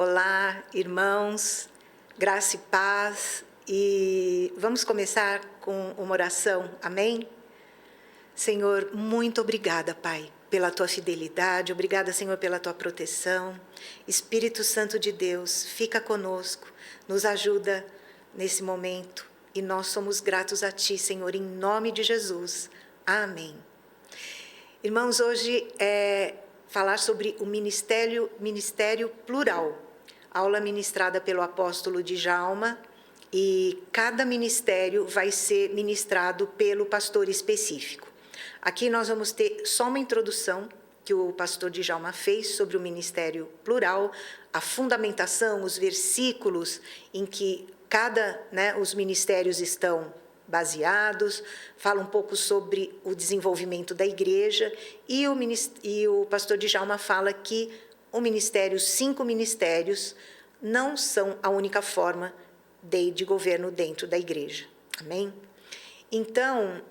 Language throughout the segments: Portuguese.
Olá, irmãos, graça e paz. E vamos começar com uma oração, amém? Senhor, muito obrigada, Pai, pela Tua fidelidade, obrigada, Senhor, pela Tua proteção. Espírito Santo de Deus, fica conosco, nos ajuda nesse momento e nós somos gratos a Ti, Senhor, em nome de Jesus. Amém. Irmãos, hoje é falar sobre o ministério plural, aula ministrada pelo apóstolo Djalma, e cada ministério vai ser ministrado pelo pastor específico. Aqui nós vamos ter só uma introdução que o pastor Djalma fez sobre o ministério plural, a fundamentação, os versículos em que os ministérios estão baseados, fala um pouco sobre o desenvolvimento da igreja, e o pastor Djalma fala que os 5 ministérios, não são a única forma de governo dentro da igreja. Amém? Então,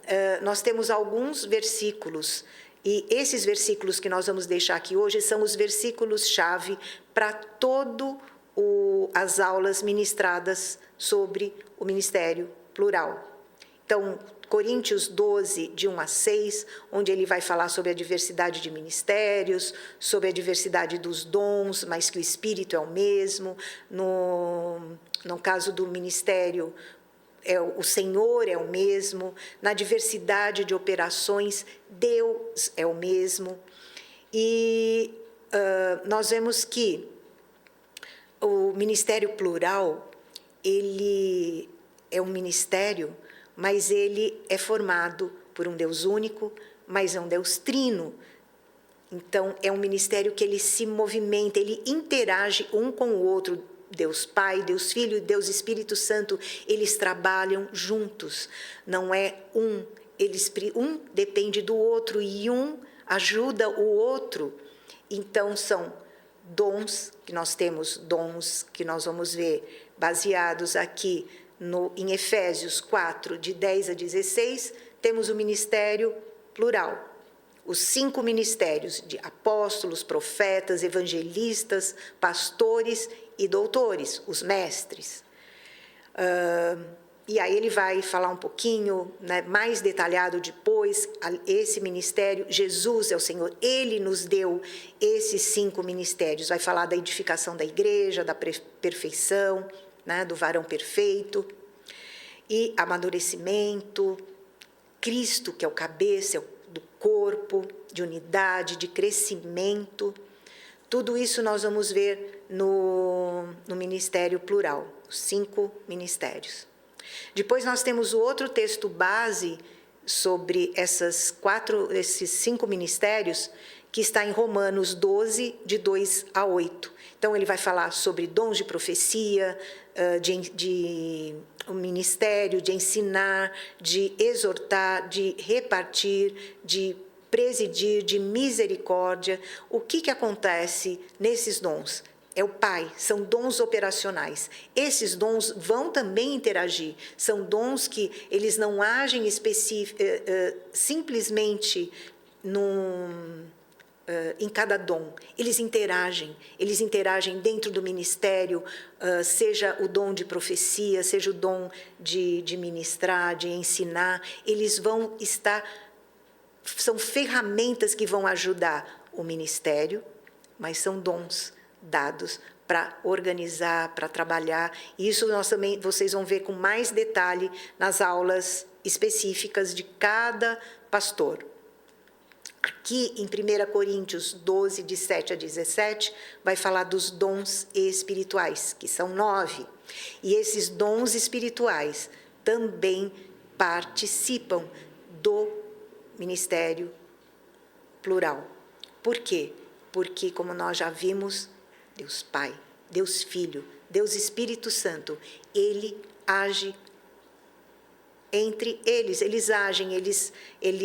nós temos alguns versículos, e esses versículos que nós vamos deixar aqui hoje são os versículos-chave para as aulas ministradas sobre o ministério plural. Então, Coríntios 12, de 1 a 6, onde ele vai falar sobre a diversidade de ministérios, sobre a diversidade dos dons, mas que o Espírito é o mesmo. No caso do ministério, o Senhor é o mesmo. Na diversidade de operações, Deus é o mesmo. E nós vemos que o ministério plural, ele é um ministério, mas ele é formado por um Deus único, mas é um Deus trino. Então, é um ministério que ele se movimenta, ele interage um com o outro. Deus Pai, Deus Filho e Deus Espírito Santo, eles trabalham juntos. Não é um depende do outro e um ajuda o outro. Então, são dons, que nós temos dons que nós vamos ver baseados aqui em Efésios 4, de 10 a 16, temos o ministério plural. Os 5 ministérios de apóstolos, profetas, evangelistas, pastores e doutores, os mestres. E aí ele vai falar um pouquinho, mais detalhado depois, esse ministério, Jesus é o Senhor, Ele nos deu esses 5 ministérios. Vai falar da edificação da igreja, da perfeição, do varão perfeito, e amadurecimento, Cristo, que é o cabeça do corpo, de unidade, de crescimento. Tudo isso nós vamos ver no ministério plural, os 5 ministérios. Depois nós temos o outro texto base sobre esses 5 ministérios, que está em Romanos 12, de 2 a 8. Então, ele vai falar sobre dons de profecia, de ministério, de ensinar, de exortar, de repartir, de presidir, de misericórdia. O que acontece nesses dons? É o Pai, são dons operacionais. Esses dons vão também interagir. São dons que eles não agem simplesmente em cada dom. Eles interagem dentro do ministério, seja o dom de profecia, seja o dom de ministrar, de ensinar. Eles vão são ferramentas que vão ajudar o ministério, mas são dons dados para organizar, para trabalhar. E isso vocês vão ver com mais detalhe nas aulas específicas de cada pastor. Aqui em 1 Coríntios 12, de 7 a 17, vai falar dos dons espirituais, que são 9. E esses dons espirituais também participam do ministério plural. Por quê? Porque, como nós já vimos, Deus Pai, Deus Filho, Deus Espírito Santo, Ele age entre eles agem, eles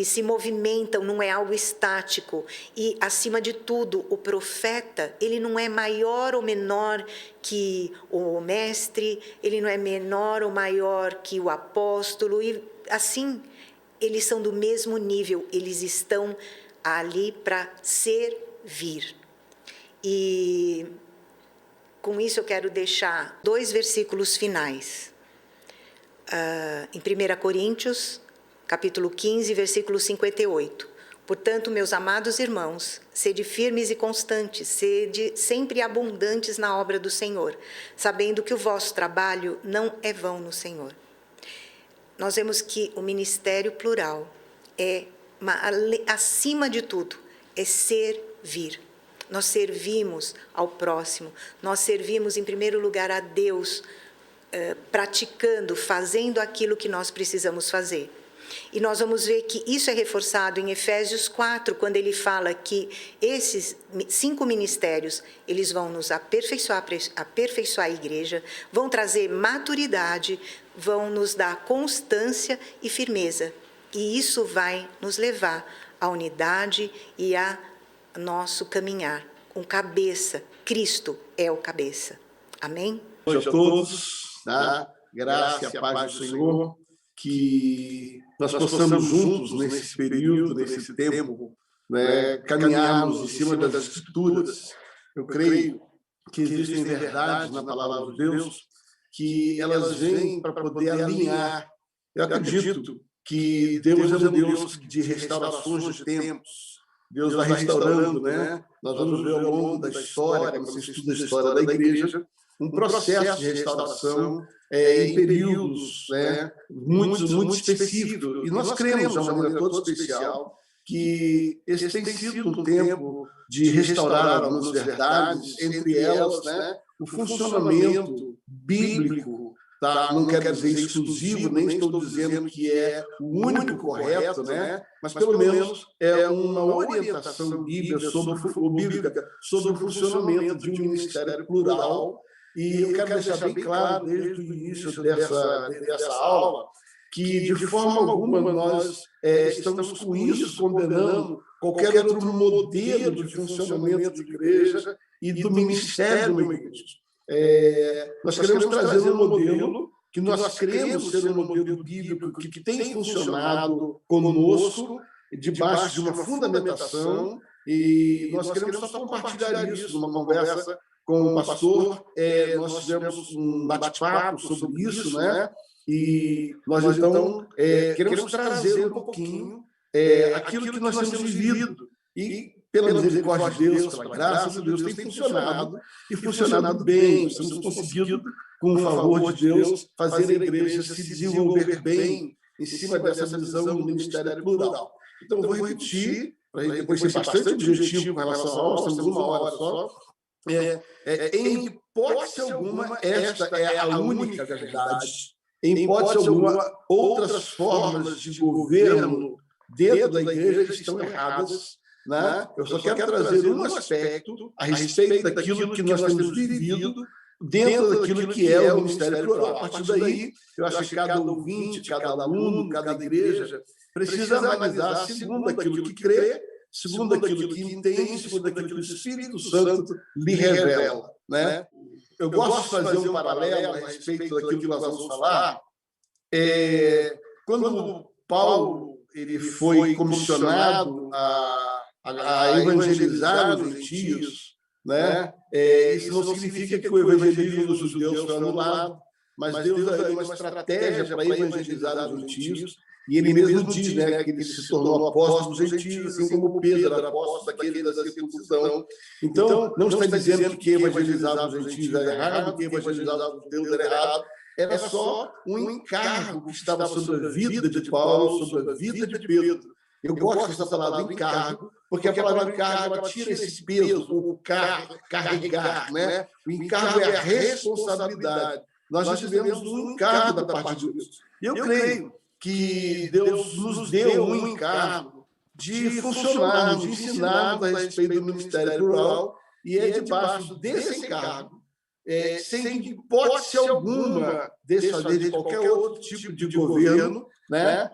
se movimentam, não é algo estático. E, acima de tudo, o profeta, ele não é maior ou menor que o mestre, ele não é menor ou maior que o apóstolo, e assim, eles são do mesmo nível, eles estão ali para servir. E com isso eu quero deixar 2 versículos finais. Em 1 Coríntios, capítulo 15, versículo 58. Portanto, meus amados irmãos, sede firmes e constantes, sede sempre abundantes na obra do Senhor, sabendo que o vosso trabalho não é vão no Senhor. Nós vemos que o ministério plural acima de tudo, é servir. Nós servimos ao próximo, nós servimos em primeiro lugar a Deus, praticando, fazendo aquilo que nós precisamos fazer. E nós vamos ver que isso é reforçado em Efésios 4, quando ele fala que esses 5 ministérios, eles vão nos aperfeiçoar a igreja, vão trazer maturidade, vão nos dar constância e firmeza. E isso vai nos levar à unidade e a nosso caminhar com cabeça. Cristo é o cabeça. Amém? Boa noite a todos, tá? Graça e a paz do Senhor, que nós possamos juntos nesse período, nesse tempo, né, caminharmos em cima das Escrituras. Eu creio que existem verdades na palavra de Deus que elas vêm para poder alinhar. Eu acredito que Deus é um Deus de restaurações de tempos. Deus vai restaurando, né? Nós vamos ver ao longo da história, quando você estuda a história da igreja, um processo de restauração em períodos, né, muito específicos. E nós cremos, de uma maneira toda especial, que esse tem sido um tempo de restaurar algumas verdades, entre elas, né, o funcionamento bíblico. Tá? Não quero dizer exclusivo, nem estou dizendo que é o único correto, né? Mas pelo menos é uma orientação bíblica sobre o funcionamento de um ministério plural. E eu quero deixar bem claro, desde o início dessa aula, que de forma alguma nós estamos com isso condenando qualquer outro modelo de funcionamento de igreja e do ministério de uma igreja. Nós queremos trazer um modelo que nós cremos ser um modelo bíblico que tem funcionado conosco, debaixo de uma fundamentação, e nós queremos só compartilhar isso numa conversa com o pastor. Nós fizemos um bate-papo sobre isso, né? E nós, então, queremos trazer um pouquinho aquilo que nós temos vivido. E, pela misericórdia de Deus, pela graça de Deus, tem funcionado, e funcionado bem. Nós temos conseguido, com o favor de Deus, fazer a igreja se desenvolver bem em cima dessa visão do ministério plural. Então, eu vou repetir, para a gente depois ser bastante objetivo com relação à aula, nós temos 1 hora só. Em hipótese alguma, esta é a única verdade. Em hipótese alguma, outras formas de governo dentro da igreja estão erradas. Né? Eu só quero trazer um aspecto a respeito daquilo que nós temos vivido dentro daquilo que é o ministério plural. A partir daí, eu acho que cada ouvinte, cada aluno, cada igreja precisa analisar segundo aquilo que crê, segundo aquilo que entende, segundo aquilo que o Espírito Santo lhe revela. Né? Eu gosto de fazer um paralelo a respeito daquilo que nós vamos falar. Quando Paulo ele foi comissionado a evangelizar os gentios, né? Isso não significa que o evangelismo dos judeus foi anulado, mas Deus deu uma estratégia para evangelizar os gentios, e ele mesmo diz, né, que ele se tornou apóstolo dos gentios, assim como Pedro era apóstolo daquele da circuncisão. Então, não está dizendo que evangelizar os gentios era errado, que evangelizar os judeus era errado. Era só um encargo que estava sobre a vida de Paulo, sobre a vida de Pedro. Eu gosto dessa palavra encargo, porque a palavra encargo ela tira esse peso, o carregar, né? O encargo é a responsabilidade. Nós recebemos um encargo da parte de Deus. E eu creio que Deus nos deu um encargo de funcionarmos, de ensinarmos a respeito do ministério plural, e é debaixo desse encargo, sem hipótese alguma desfazer de qualquer outro tipo de governo, né?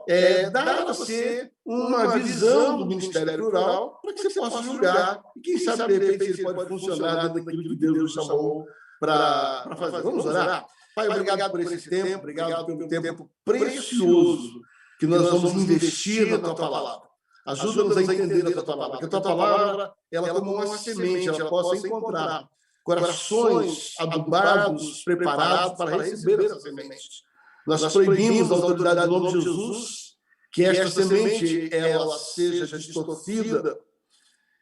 Dá a você uma visão do ministério plural para que você possa julgar e, quem sabe, de repente, ele pode funcionar dentro daquilo que Deus nos chamou para fazer. Vamos orar? Pai, obrigado por esse tempo, obrigado pelo tempo precioso que nós vamos investir na Tua Palavra. Ajuda-nos a entender a Tua Palavra, que a Tua Palavra, ela como uma semente, ela possa encontrar corações adubados, preparados para receber essa semente. Nós proibimos a autoridade do nome de Jesus que esta semente ela seja distorcida,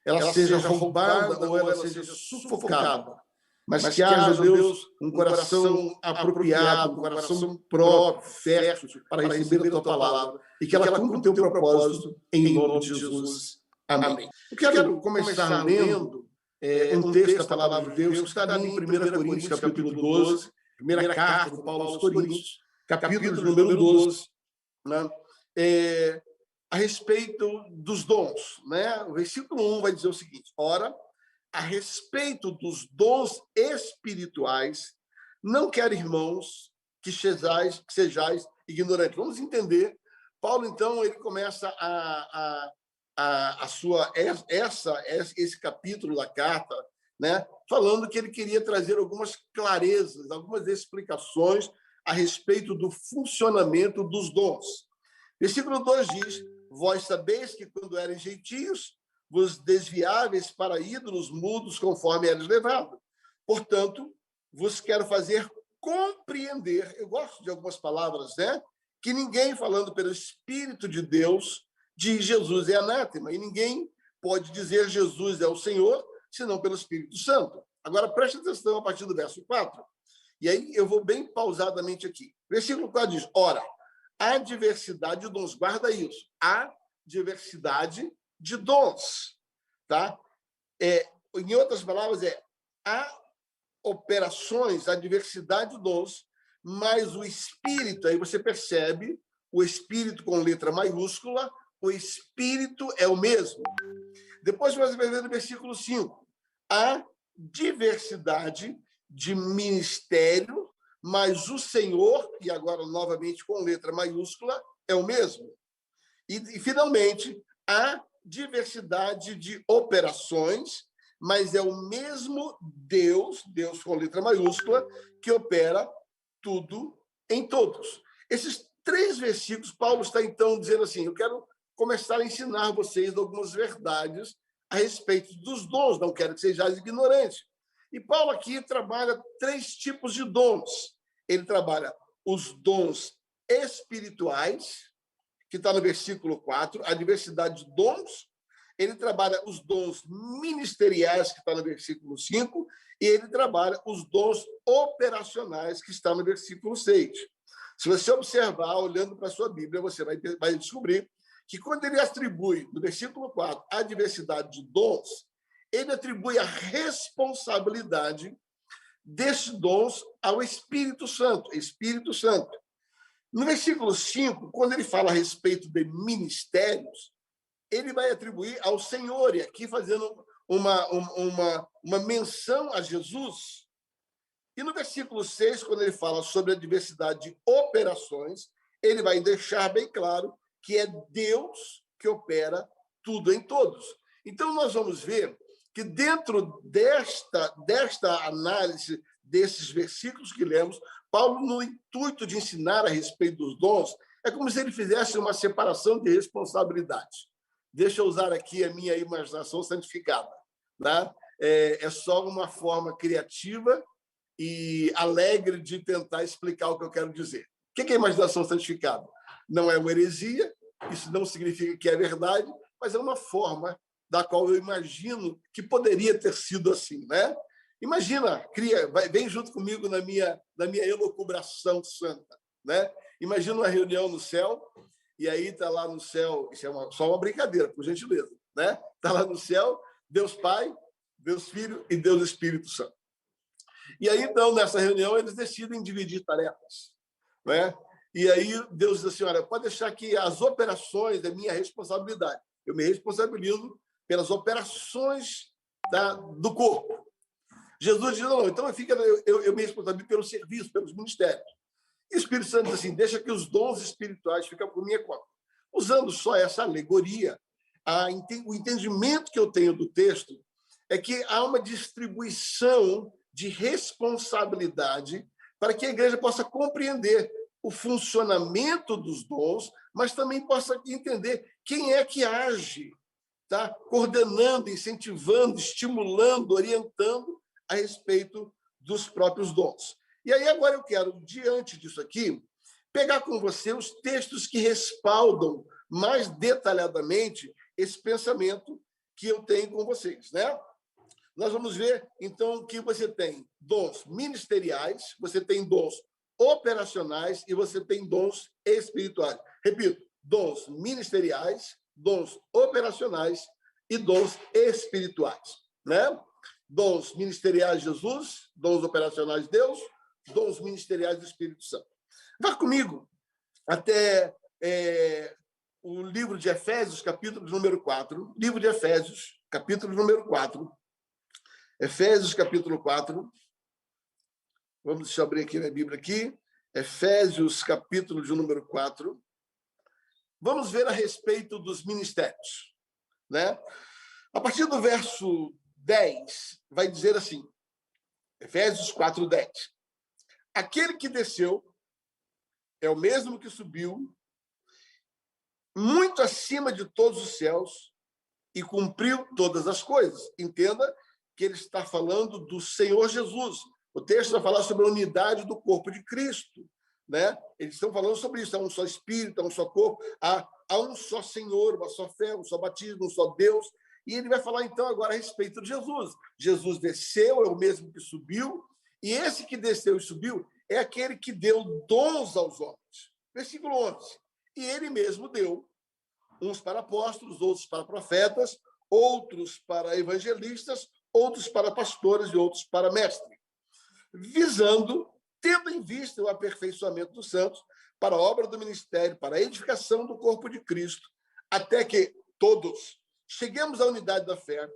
ela seja roubada ou ela seja sufocada, mas que haja, Deus, um coração apropriado, um coração próprio, fértil, para receber a tua palavra e que ela cumpra o teu propósito em nome de Jesus. Amém. Eu quero começar lendo um texto da palavra de Deus que está ali em 1 Coríntios, capítulo 12, primeira carta de Paulo aos Coríntios, capítulo número 12, né? A respeito dos dons, né? O versículo 1 vai dizer o seguinte: ora, a respeito dos dons espirituais, não quero, irmãos, que sejais ignorantes. Vamos entender. Paulo, então, ele começa esse capítulo da carta, né, falando que ele queria trazer algumas clarezas, algumas explicações a respeito do funcionamento dos dons. Versículo 2 diz: vós sabeis que quando eram gentios, vos desviáveis para ídolos mudos, conforme eres levado. Portanto, vos quero fazer compreender, eu gosto de algumas palavras, né? Que ninguém, falando pelo Espírito de Deus, diz Jesus é anátema, e ninguém pode dizer Jesus é o Senhor, senão pelo Espírito Santo. Agora, preste atenção a partir do verso 4. E aí eu vou bem pausadamente aqui. Versículo 4 diz: ora, há diversidade de dons, guarda isso, há diversidade de dons, tá? Em outras palavras, há operações, há diversidade de dons, mas o Espírito, aí você percebe, o Espírito com letra maiúscula, o Espírito é o mesmo. Depois você vai ver no versículo 5, há diversidade de ministério, mas o Senhor, e agora novamente com letra maiúscula, é o mesmo. E finalmente, há diversidade de operações, mas é o mesmo Deus, Deus com letra maiúscula, que opera tudo em todos. Esses 3 versículos, Paulo está então dizendo assim: eu quero começar a ensinar vocês algumas verdades a respeito dos dons, não quero que sejais ignorantes. E Paulo aqui trabalha 3 tipos de dons. Ele trabalha os dons espirituais, que está no versículo 4, a diversidade de dons. Ele trabalha os dons ministeriais, que está no versículo 5, e ele trabalha os dons operacionais, que está no versículo 6. Se você observar, olhando para a sua Bíblia, você vai descobrir que quando ele atribui, no versículo 4, a diversidade de dons, ele atribui a responsabilidade desses dons ao Espírito Santo. Espírito Santo. No versículo 5, quando ele fala a respeito de ministérios, ele vai atribuir ao Senhor, e aqui fazendo uma menção a Jesus. E no versículo 6, quando ele fala sobre a diversidade de operações, ele vai deixar bem claro que é Deus que opera tudo em todos. Então, nós vamos ver que dentro desta análise desses versículos que lemos, Paulo, no intuito de ensinar a respeito dos dons, é como se ele fizesse uma separação de responsabilidades. Deixa eu usar aqui a minha imaginação santificada, né? É só uma forma criativa e alegre de tentar explicar o que eu quero dizer. O que é imaginação santificada? Não é uma heresia, isso não significa que é verdade, mas é uma forma da qual eu imagino que poderia ter sido assim, né? Imagina, vem junto comigo na minha elucubração santa, né? Imagina uma reunião no céu, e aí está lá no céu, isso é só uma brincadeira, por gentileza, né? Está lá no céu, Deus Pai, Deus Filho e Deus Espírito Santo. E aí, então, nessa reunião, eles decidem dividir tarefas, né? E aí Deus diz assim: olha, pode deixar que as operações é minha responsabilidade. Eu me responsabilizo pelas operações do corpo. Jesus diz: não, então eu me responsabilizo pelo serviço, pelos ministérios. E o Espírito Santo diz assim: deixa que os dons espirituais fiquem por minha conta. Usando só essa alegoria, o entendimento que eu tenho do texto é que há uma distribuição de responsabilidade para que a igreja possa compreender o funcionamento dos dons, mas também possa entender quem é que age, tá? Coordenando, incentivando, estimulando, orientando a respeito dos próprios dons. E aí agora eu quero, diante disso aqui, pegar com você os textos que respaldam mais detalhadamente esse pensamento que eu tenho com vocês, né? Nós vamos ver, então, que você tem dons ministeriais, você tem dons operacionais e você tem dons espirituais. Repito, dons ministeriais, dons operacionais e dons espirituais, né? Dons ministeriais Jesus, dons operacionais Deus, dons ministeriais do Espírito Santo. Vá comigo até o livro de Efésios, capítulo número 4. Livro de Efésios, capítulo número 4. Efésios, capítulo 4. Vamos deixa eu abrir aqui na Bíblia aqui. Efésios, capítulo de número 4. Vamos ver a respeito dos ministérios, né? A partir do verso 10, vai dizer assim, Efésios 4, 10. Aquele que desceu é o mesmo que subiu muito acima de todos os céus e cumpriu todas as coisas. Entenda que ele está falando do Senhor Jesus. O texto vai falar sobre a unidade do corpo de Cristo, né? Eles estão falando sobre isso. Há um só Espírito, há um só corpo, há um só Senhor, uma só fé, um só batismo, um só Deus. E ele vai falar, então, agora a respeito de Jesus. Jesus desceu, é o mesmo que subiu, e esse que desceu e subiu é aquele que deu dons aos homens. Versículo 11. E ele mesmo deu, uns para apóstolos, outros para profetas, outros para evangelistas, outros para pastores e outros para mestres, visando, tendo em vista o aperfeiçoamento dos santos, para a obra do ministério, para a edificação do corpo de Cristo, até que todos cheguemos à unidade da fé,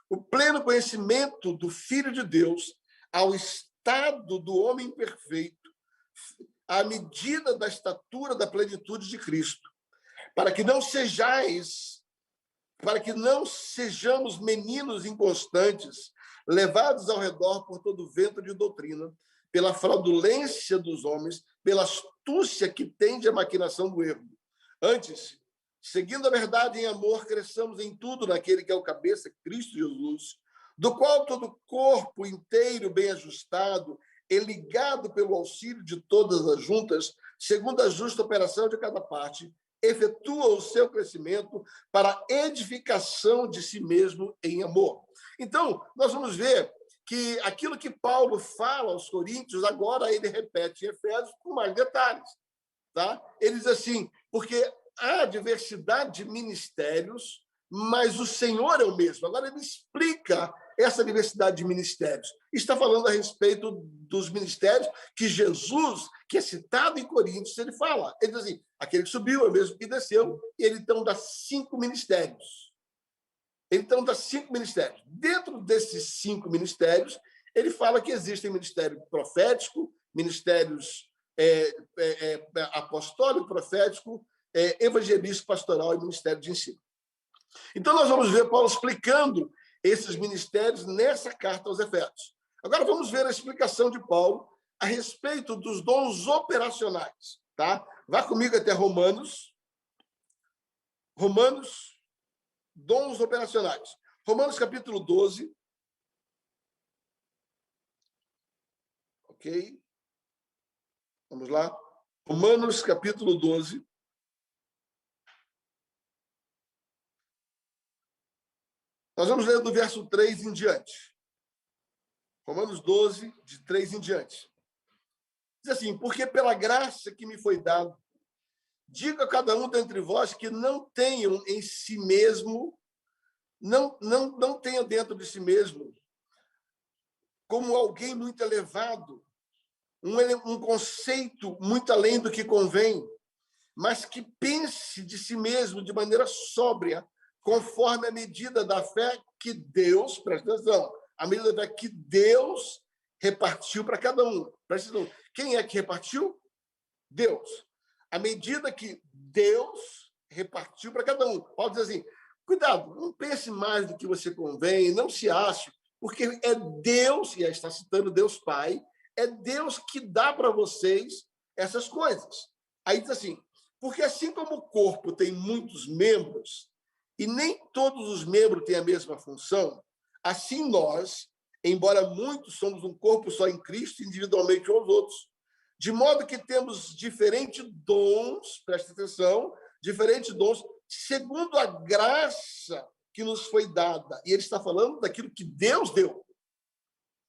o pleno conhecimento do Filho de Deus, ao estado do homem perfeito, à medida da estatura da plenitude de Cristo, para que não sejamos meninos inconstantes, levados ao redor por todo o vento de doutrina, pela fraudulência dos homens, pela astúcia que tende à maquinação do erro. Antes, seguindo a verdade em amor, cresçamos em tudo naquele que é o cabeça, Cristo Jesus, do qual todo o corpo inteiro bem ajustado e ligado pelo auxílio de todas as juntas, segundo a justa operação de cada parte, efetua o seu crescimento para a edificação de si mesmo em amor. Então, nós vamos ver que aquilo que Paulo fala aos Coríntios, agora ele repete em Efésios com mais detalhes. Tá? Ele diz assim, porque há diversidade de ministérios, mas o Senhor é o mesmo. Agora ele explica essa diversidade de ministérios. Está falando a respeito dos ministérios que Jesus, que é citado em Coríntios, ele fala. Ele diz assim, aquele que subiu é o mesmo que desceu, e ele então dá 5 ministérios. Ele então dá 5 ministérios. Dentro desses 5 ministérios, ele fala que existem ministério profético, ministérios apostólico, profético, evangelístico, pastoral e ministério de ensino. Então, nós vamos ver Paulo explicando esses ministérios nessa carta aos Efésios. Agora, vamos ver a explicação de Paulo a respeito dos dons operacionais. Tá? Vá comigo até Romanos. Romanos, dons operacionais. Romanos, capítulo 12. Ok? Vamos lá. Romanos, capítulo 12. Nós vamos ler do verso 3 em diante. Romanos 12, de 3 em diante. Diz assim, porque pela graça que me foi dada, digo a cada um dentre vós que não tenham em si mesmo, não tenha dentro de si mesmo, como alguém muito elevado, um conceito muito além do que convém, mas que pense de si mesmo de maneira sóbria, conforme a medida da fé que Deus, presta atenção, a medida da fé que Deus repartiu para cada um. Presta atenção. Quem é que repartiu? Deus. A medida que Deus repartiu para cada um. Paulo diz assim, cuidado, não pense mais do que você convém, não se ache, porque é Deus, e aí está citando Deus Pai, é Deus que dá para vocês essas coisas. Aí diz assim, porque assim como o corpo tem muitos membros, e nem todos os membros têm a mesma função, assim nós, embora muitos somos um corpo só em Cristo, individualmente uns aos outros. De modo que temos diferentes dons, preste atenção, diferentes dons, segundo a graça que nos foi dada. E ele está falando daquilo que Deus deu.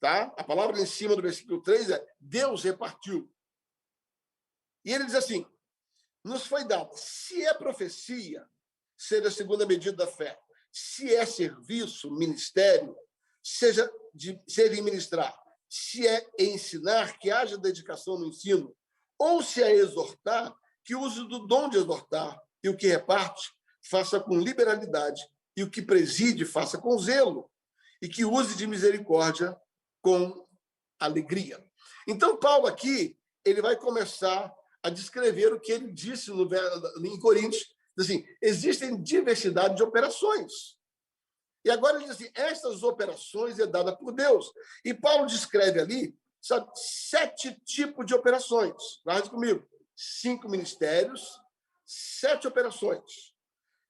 Tá? A palavra em cima do versículo 3 é Deus repartiu. E ele diz assim, nos foi dado, se é profecia, seja segundo a medida da fé. Se é serviço, ministério, seja em ministrar. Se é ensinar, que haja dedicação no ensino. Ou se é exortar, que use do dom de exortar. E o que reparte, faça com liberalidade. E o que preside, faça com zelo. E que use de misericórdia com alegria. Então, Paulo aqui, ele vai começar a descrever o que ele disse em Coríntios. Assim, existem diversidade de operações. E agora ele diz assim, estas operações é dada por Deus. E Paulo descreve ali, sabe, 7 tipos de operações. Guarde comigo. 5 ministérios, 7 operações.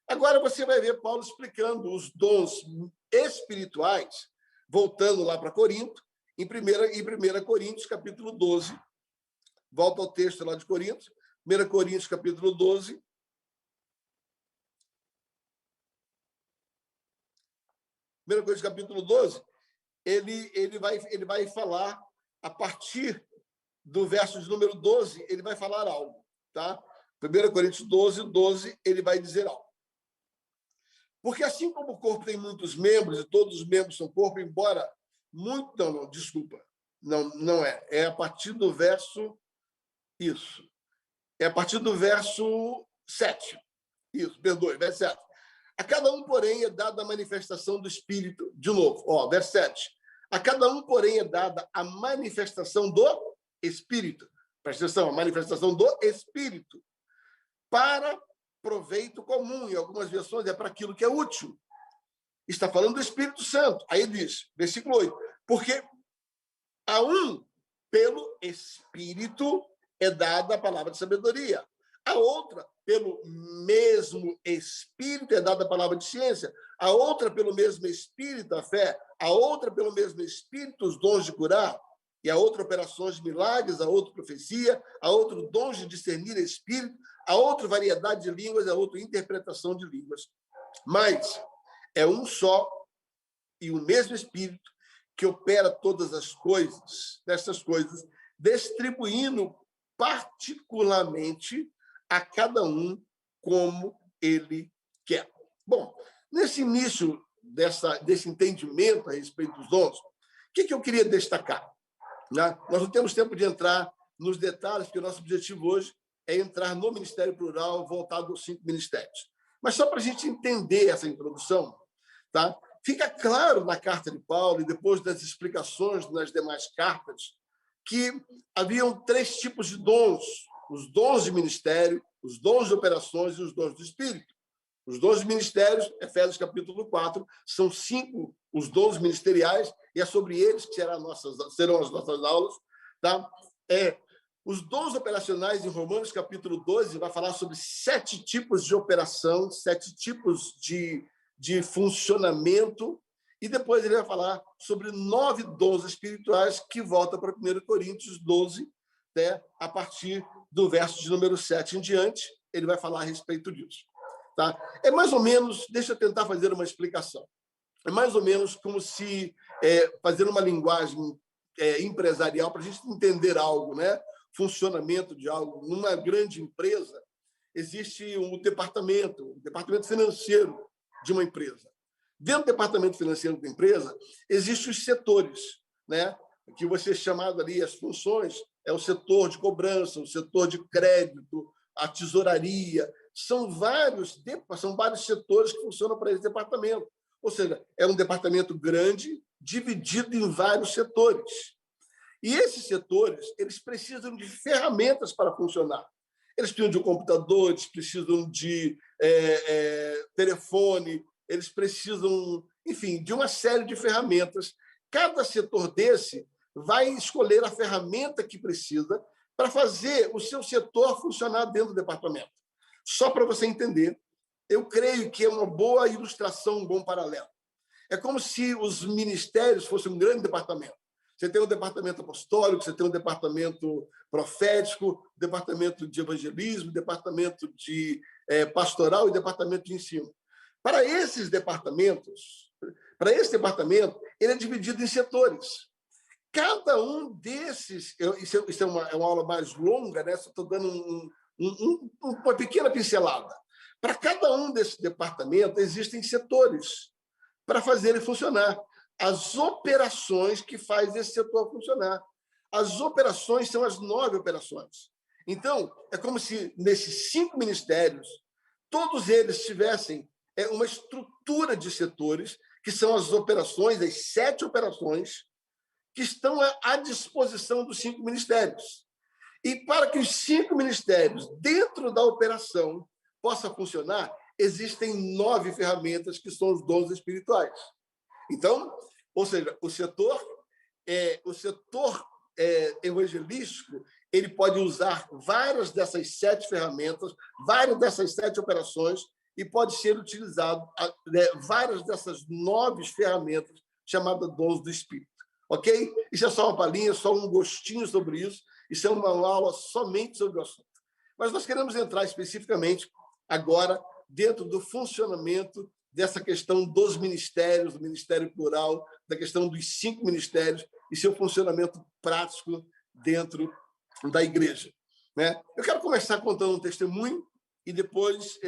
Agora você vai ver Paulo explicando os dons espirituais, voltando lá para Corinto, em 1 Coríntios, capítulo 12. Volta ao texto lá de Coríntios, 1 Coríntios, capítulo 12. 1 Coríntios, capítulo 12, ele vai falar, a partir do verso de número 12, ele vai falar algo. Tá? 1 Coríntios 12, ele vai dizer algo. Porque assim como o corpo tem muitos membros, e todos os membros são corpo, embora muito... Não, desculpa. Não é. É a partir do verso... Isso. É a partir do verso 7. Isso, perdoe, verso 7. A cada um, porém, é dada a manifestação do Espírito. De novo, verso 7. A cada um, porém, é dada a manifestação do Espírito. Presta atenção, a manifestação do Espírito. Para proveito comum. Em algumas versões é para aquilo que é útil. Está falando do Espírito Santo. Aí diz, versículo 8. Porque a um, pelo Espírito, é dada a palavra de sabedoria. A outra, pelo mesmo Espírito, é dada a palavra de ciência. A outra, pelo mesmo Espírito, a fé. A outra, pelo mesmo Espírito, os dons de curar. E a outra, operações de milagres. A outra, profecia. A outra, dons de discernir Espírito. A outra, variedade de línguas. A outra, interpretação de línguas. Mas é um só e o mesmo Espírito que opera todas as coisas, dessas coisas, distribuindo particularmente a cada um como ele quer. Bom, nesse início desse entendimento a respeito dos dons, o que eu queria destacar? Né? Nós não temos tempo de entrar nos detalhes, porque o nosso objetivo hoje é entrar no Ministério Plural voltado aos 5 ministérios. Mas só para a gente entender essa introdução, tá? Fica claro na carta de Paulo e depois das explicações nas demais cartas que haviam 3 tipos de dons: os dons de ministério, os dons de operações e os dons do Espírito. Os dons de ministérios, Efésios capítulo 4, são 5 os dons ministeriais, e é sobre eles que serão as nossas aulas. Tá? Os dons operacionais, em Romanos capítulo 12, vai falar sobre 7 tipos de operação, 7 tipos de funcionamento, e depois ele vai falar sobre 9 dons espirituais, que volta para 1 Coríntios 12, né? A partir do verso de número 7 em diante, ele vai falar a respeito disso. Tá? É mais ou menos, deixa eu tentar fazer uma explicação, é mais ou menos como se, fazer uma linguagem empresarial, para a gente entender algo, né? Funcionamento de algo. Numa grande empresa, existe um departamento financeiro de uma empresa. Dentro do departamento financeiro da empresa, existem os setores, né? Que você chamado ali, as funções, é o setor de cobrança, o setor de crédito, a tesouraria. São vários setores que funcionam para esse departamento. Ou seja, é um departamento grande, dividido em vários setores. E esses setores, eles precisam de ferramentas para funcionar. Eles precisam de um computador, eles precisam de telefone, eles precisam, enfim, de uma série de ferramentas. Cada setor desse vai escolher a ferramenta que precisa para fazer o seu setor funcionar dentro do departamento. Só para você entender, eu creio que é uma boa ilustração, um bom paralelo. É como se os ministérios fossem um grande departamento. Você tem um departamento apostólico, você tem um departamento profético, departamento de evangelismo, departamento de pastoral e departamento de ensino. Para esse departamento, ele é dividido em setores. Cada um desses, isso é uma aula mais longa, né? Só estou dando uma pequena pincelada. Para cada um desses departamentos, existem setores para fazer ele funcionar. As operações que fazem esse setor funcionar. As operações são as 9 operações. Então, é como se, nesses 5 ministérios, todos eles tivessem uma estrutura de setores, que são as operações, as 7 operações, que estão à disposição dos 5 ministérios. E para que os 5 ministérios, dentro da operação, possa funcionar, existem 9 ferramentas que são os dons espirituais. Então, ou seja, o setor evangelístico, ele pode usar várias dessas 7 ferramentas, várias dessas 7 operações, e pode ser utilizado várias dessas 9 ferramentas chamadas dons do Espírito. Ok? Isso é só uma palhinha, só um gostinho sobre isso. Isso é uma aula somente sobre o assunto. Mas nós queremos entrar especificamente agora dentro do funcionamento dessa questão dos ministérios, do ministério plural, da questão dos 5 ministérios e seu funcionamento prático dentro da igreja. Né? Eu quero começar contando um testemunho e depois,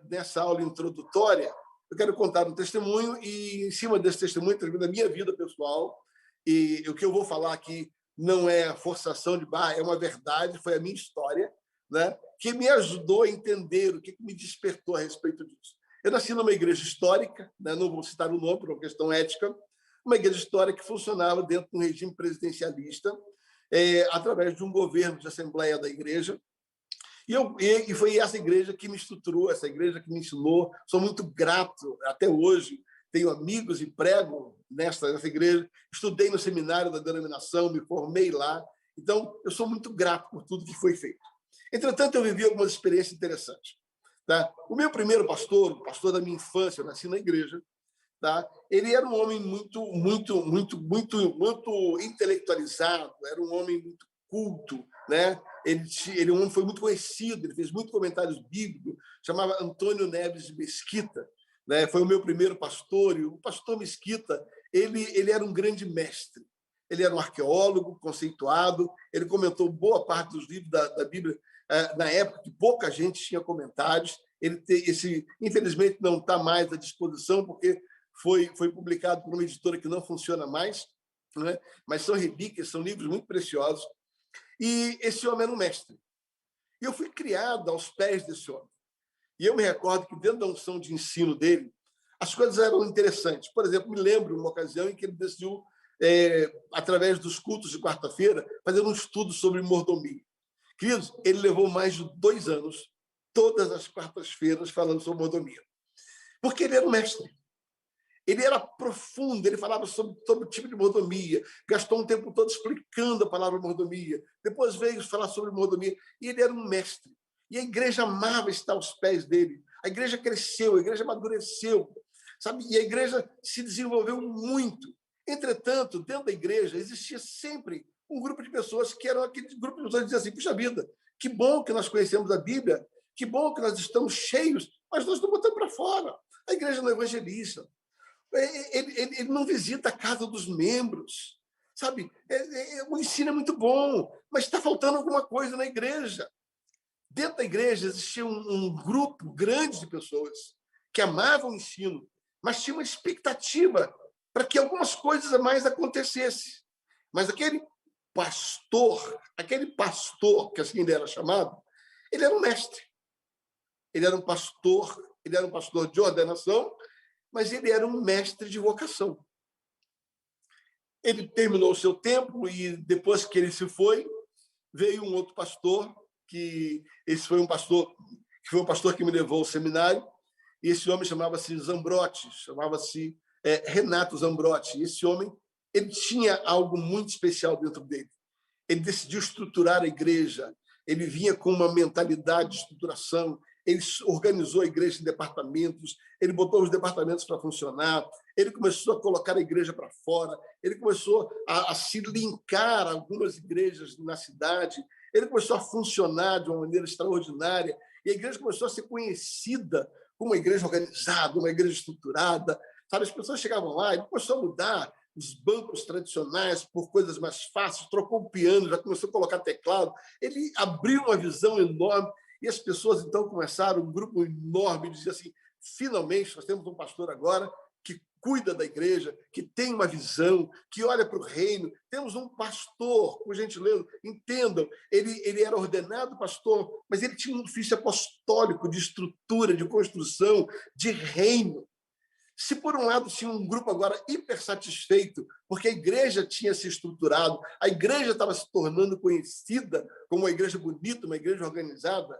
nessa aula introdutória, eu quero contar um testemunho e, em cima desse testemunho, da minha vida pessoal. E o que eu vou falar aqui não é forçação de barra, é uma verdade, foi a minha história, né, que me ajudou a entender o que me despertou a respeito disso. Eu nasci numa igreja histórica, né, não vou citar o nome por uma questão ética, uma igreja histórica que funcionava dentro de um regime presidencialista, através de um governo de assembleia da igreja. E foi essa igreja que me estruturou, essa igreja que me ensinou. Sou muito grato até hoje. Tenho amigos e prego nessa igreja. Estudei no seminário da denominação, me formei lá. Então, eu sou muito grato por tudo que foi feito. Entretanto, eu vivi algumas experiências interessantes. Tá? O meu primeiro pastor, o pastor da minha infância, eu nasci na igreja, tá? Ele era um homem muito intelectualizado, era um homem muito culto, né? Ele um homem foi muito conhecido, ele fez muitos comentários bíblicos, chamava Antônio Neves de Mesquita, né? Foi o meu primeiro pastor, e o pastor Mesquita, ele era um grande mestre. Ele era um arqueólogo conceituado, ele comentou boa parte dos livros da Bíblia na época que pouca gente tinha comentários. Infelizmente, não está mais à disposição, porque foi publicado por uma editora que não funciona mais, né? Mas são relíquias, são livros muito preciosos. E esse homem era um mestre. E eu fui criado aos pés desse homem. E eu me recordo que, dentro da unção de ensino dele, as coisas eram interessantes. Por exemplo, me lembro uma ocasião em que ele decidiu, através dos cultos de quarta-feira, fazer um estudo sobre mordomia. Queridos, ele levou mais de 2 anos, todas as quartas-feiras, falando sobre mordomia. Porque ele era um mestre. Ele era profundo, ele falava sobre todo tipo de mordomia, gastou um tempo todo explicando a palavra mordomia, depois veio falar sobre mordomia, e ele era um mestre. E a igreja amava estar aos pés dele. A igreja cresceu, a igreja amadureceu, sabe? E a igreja se desenvolveu muito. Entretanto, dentro da igreja existia sempre um grupo de pessoas que eram aquele grupo de pessoas que diziam assim: puxa vida, que bom que nós conhecemos a Bíblia, que bom que nós estamos cheios, mas nós estamos botando para fora. A igreja não evangeliza. Ele não visita a casa dos membros, sabe? O ensino é muito bom, mas está faltando alguma coisa na igreja. Dentro da igreja existia um grupo grande de pessoas que amavam o ensino, mas tinha uma expectativa para que algumas coisas a mais acontecessem. Mas aquele pastor, que assim ele era chamado, ele era um mestre. Ele era um pastor de ordenação, mas ele era um mestre de vocação. Ele terminou o seu tempo e, depois que ele se foi, veio um outro pastor, esse foi um pastor que me levou ao seminário, e esse homem chamava-se Zambrotti, chamava-se Renato Zambrotti. E esse homem, ele tinha algo muito especial dentro dele. Ele decidiu estruturar a igreja, ele vinha com uma mentalidade de estruturação, ele organizou a igreja em departamentos, ele botou os departamentos para funcionar, ele começou a colocar a igreja para fora, ele começou a se linkar a algumas igrejas na cidade, ele começou a funcionar de uma maneira extraordinária, e a igreja começou a ser conhecida como uma igreja organizada, uma igreja estruturada. Sabe, as pessoas chegavam lá, ele começou a mudar os bancos tradicionais por coisas mais fáceis, trocou o piano, já começou a colocar teclado. Ele abriu uma visão enorme e as pessoas, então, começaram, um grupo enorme, dizia assim, finalmente, nós temos um pastor agora que cuida da igreja, que tem uma visão, que olha para o reino. Temos um pastor, por gentileza, entendam, ele era ordenado pastor, mas ele tinha um ofício apostólico de estrutura, de construção, de reino. Se, por um lado, tinha um grupo agora hipersatisfeito, porque a igreja tinha se estruturado, a igreja estava se tornando conhecida como uma igreja bonita, uma igreja organizada,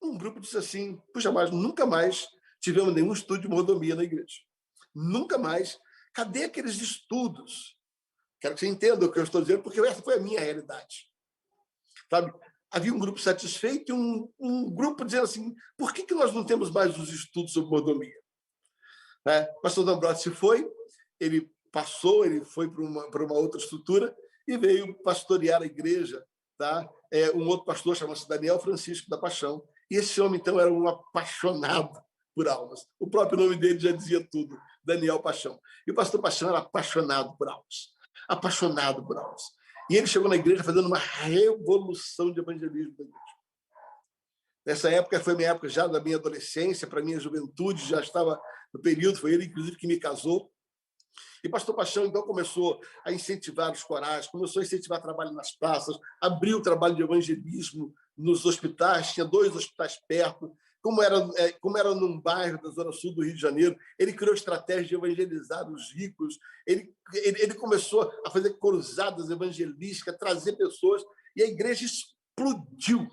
um grupo disse assim, puxa, mas nunca mais tivemos nenhum estudo de mordomia na igreja. Nunca mais. Cadê aqueles estudos? Quero que você entenda o que eu estou dizendo, porque essa foi a minha realidade. Sabe? Havia um grupo satisfeito e um grupo dizendo assim, por que nós não temos mais os estudos sobre mordomia? O pastor D'Ambrosio se foi, ele passou, ele foi para uma outra estrutura e veio pastorear a igreja. Tá? Um outro pastor chamado Daniel Francisco da Paixão. E esse homem, então, era um apaixonado por almas. O próprio nome dele já dizia tudo, Daniel Paixão. E o pastor Paixão era apaixonado por almas. Apaixonado por almas. E ele chegou na igreja fazendo uma revolução de evangelismo da igreja. Nessa época, foi minha época já da minha adolescência, para a minha juventude, já estava no período, foi ele, inclusive, que me casou. E pastor Paixão, então, começou a incentivar os corais, começou a incentivar trabalho nas praças, abriu o trabalho de evangelismo nos hospitais, tinha 2 hospitais perto, como era num bairro da Zona Sul do Rio de Janeiro, ele criou estratégias de evangelizar os ricos, ele começou a fazer cruzadas evangelísticas, trazer pessoas, e a igreja explodiu.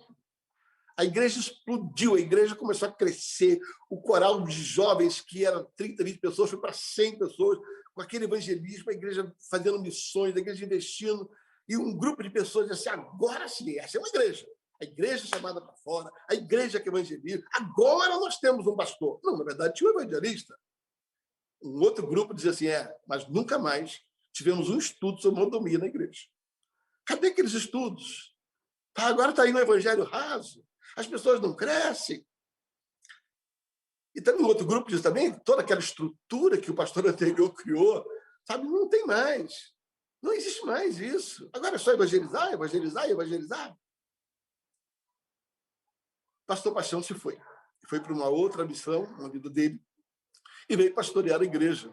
A igreja explodiu, a igreja começou a crescer, o coral de jovens, que era 30, 20 pessoas, foi para 100 pessoas, com aquele evangelismo, a igreja fazendo missões, a igreja investindo, e um grupo de pessoas disse assim, agora sim, essa é uma igreja. A igreja chamada para fora, a igreja que evangeliza. Agora nós temos um pastor. Não, na verdade, tinha um evangelista. Um outro grupo dizia assim, mas nunca mais tivemos um estudo sobre mordomia na igreja. Cadê aqueles estudos? Agora está aí no evangelho raso. As pessoas não crescem. E também um outro grupo diz também, toda aquela estrutura que o pastor anterior criou, sabe, não tem mais. Não existe mais isso. Agora é só evangelizar, evangelizar, evangelizar. Pastor Paixão se foi. Foi para uma outra missão na vida dele e veio pastorear a igreja.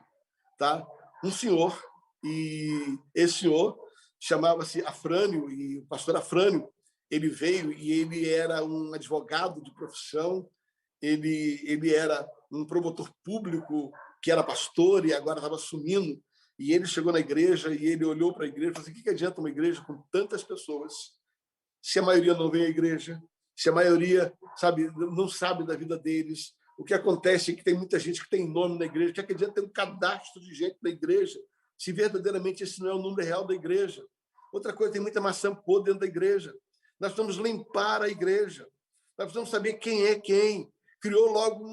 Tá? Um senhor, e esse senhor chamava-se Afrânio, e o pastor Afrânio, ele veio e ele era um advogado de profissão, ele era um promotor público que era pastor e agora estava assumindo, e ele chegou na igreja e ele olhou para a igreja e falou assim, o que adianta uma igreja com tantas pessoas se a maioria não vem à igreja, se a maioria não sabe da vida deles? O que acontece é que tem muita gente que tem nome na igreja, que adianta ter um cadastro de gente na igreja, se verdadeiramente esse não é o número real da igreja. Outra coisa, tem muita maçã podre dentro da igreja. Nós precisamos limpar a igreja. Nós precisamos saber quem é quem. Criou logo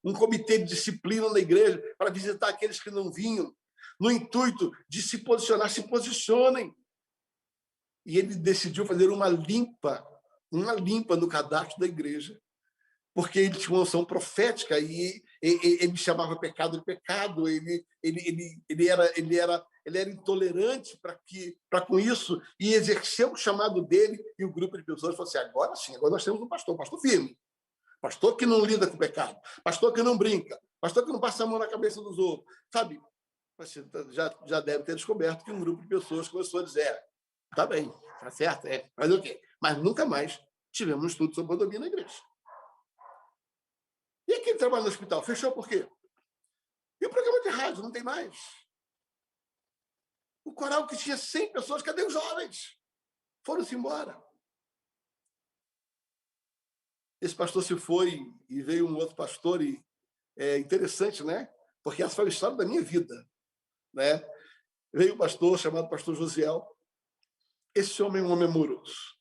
um comitê de disciplina na igreja para visitar aqueles que não vinham, no intuito de se posicionar, se posicionem. E ele decidiu fazer uma limpa no cadastro da igreja, porque ele tinha uma unção profética e ele chamava pecado de pecado, ele era intolerante para com isso, e exerceu o chamado dele, e o grupo de pessoas falou assim, agora sim, agora nós temos um pastor firme, pastor que não lida com o pecado, pastor que não brinca, pastor que não passa a mão na cabeça dos outros, sabe? Você já deve ter descoberto que um grupo de pessoas começou a dizer, tá bem, tá certo, mas o quê? Mas nunca mais tivemos um estudo sobre mordomia na igreja. E aquele trabalho no hospital? Fechou por quê? E o programa de rádio? Não tem mais. O coral que tinha 100 pessoas, cadê os jovens? Foram-se embora. Esse pastor se foi e veio um outro pastor, e é interessante, né? Porque essa foi a história da minha vida, né? Veio um pastor chamado pastor Josiel. Esse homem é um homem amoroso.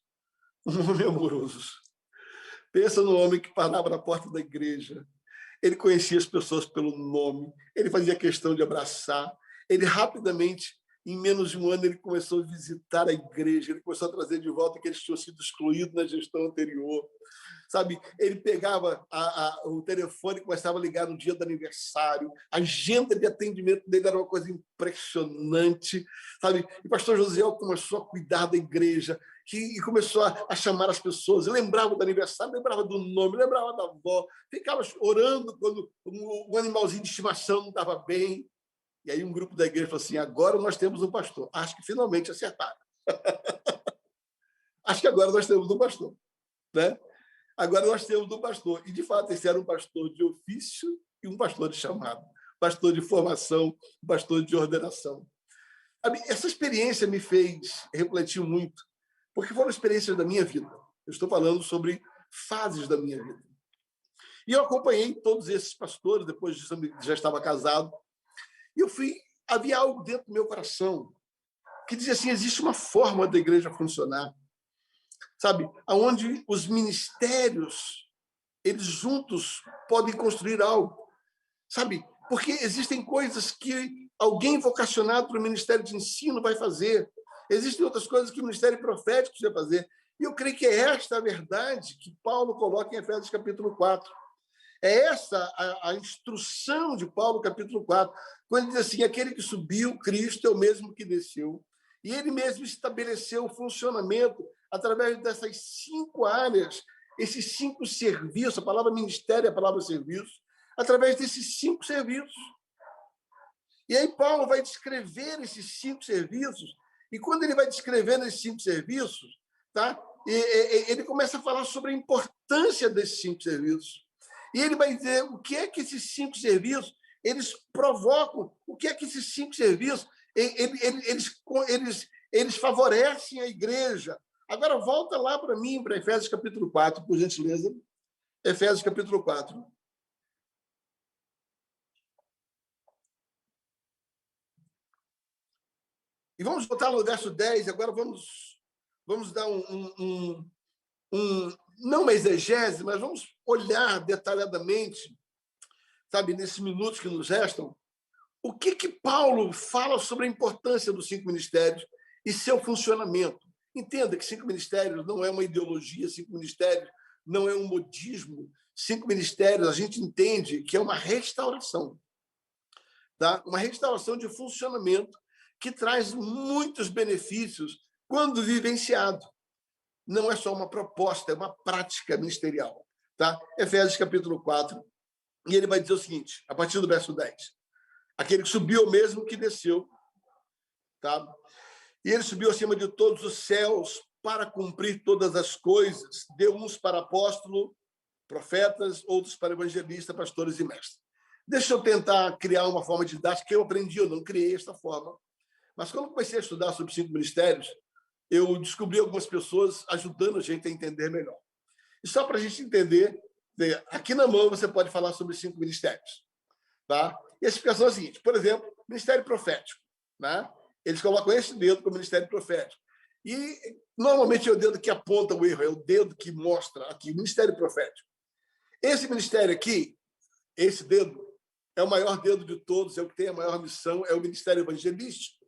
Um homem amoroso. Pensa no homem que parava na porta da igreja. Ele conhecia as pessoas pelo nome, ele fazia questão de abraçar. Ele rapidamente, em menos de um ano, ele começou a visitar a igreja, ele começou a trazer de volta que eles tinham sido excluídos na gestão anterior. Sabe, ele pegava o telefone e começava a ligar no dia do aniversário. A agenda de atendimento dele era uma coisa impressionante, sabe? E o pastor Josiel começou a cuidar da igreja e começou a chamar as pessoas. Eu lembrava do aniversário, lembrava do nome, lembrava da avó, ficava orando quando o animalzinho de estimação não estava bem. E aí um grupo da igreja falou assim: agora nós temos um pastor. Acho que finalmente acertaram. Acho que agora nós temos um pastor, né? Agora nós temos um pastor. E, de fato, esse era um pastor de ofício e um pastor de chamado. Pastor de formação, pastor de ordenação. Essa experiência me fez refletir muito, porque foram experiências da minha vida. Eu estou falando sobre fases da minha vida. E eu acompanhei todos esses pastores, depois disso eu já estava casado, e havia algo dentro do meu coração que dizia assim: existe uma forma da igreja funcionar, sabe, aonde os ministérios, eles juntos podem construir algo, sabe, porque existem coisas que alguém vocacionado para o ministério de ensino vai fazer, existem outras coisas que o ministério profético vai fazer, e eu creio que é esta a verdade que Paulo coloca em Efésios capítulo 4. É essa a instrução de Paulo, capítulo 4, quando ele diz assim: aquele que subiu, Cristo, é o mesmo que desceu, e ele mesmo estabeleceu o funcionamento através dessas 5 áreas, esses 5 serviços, a palavra ministério é a palavra serviço, através desses 5 serviços. E aí Paulo vai descrever esses 5 serviços, e quando ele vai descrevendo esses 5 serviços, tá? Ele começa a falar sobre a importância desses 5 serviços. E ele vai dizer o que é que esses 5 serviços eles provocam, o que é que esses 5 serviços eles favorecem a igreja. Agora, volta lá para mim, para Efésios capítulo 4, por gentileza. Efésios capítulo 4. E vamos voltar no verso 10, agora vamos dar não uma exegese, mas vamos olhar detalhadamente, sabe, nesses minutos que nos restam, o que Paulo fala sobre a importância dos 5 ministérios e seu funcionamento. Entenda que 5 ministérios não é uma ideologia, 5 ministérios não é um modismo, 5 ministérios a gente entende que é uma restauração, tá? Uma restauração de funcionamento que traz muitos benefícios quando vivenciado. Não é só uma proposta, é uma prática ministerial, tá? Efésios capítulo 4, e ele vai dizer o seguinte, a partir do verso 10. Aquele que subiu é o mesmo que desceu, tá? E ele subiu acima de todos os céus para cumprir todas as coisas. Deu uns para apóstolo, profetas, outros para evangelistas, pastores e mestres. Deixa eu tentar criar uma forma didática que eu aprendi, eu não criei esta forma. Mas quando comecei a estudar sobre 5 ministérios, eu descobri algumas pessoas ajudando a gente a entender melhor. E só para a gente entender, aqui na mão você pode falar sobre 5 ministérios, tá? E a explicação é a seguinte: por exemplo, ministério profético, né? Eles colocam esse dedo como ministério profético. E normalmente é o dedo que aponta o erro, é o dedo que mostra aqui, o ministério profético. Esse ministério aqui, esse dedo, é o maior dedo de todos, é o que tem a maior missão, é o ministério evangelístico.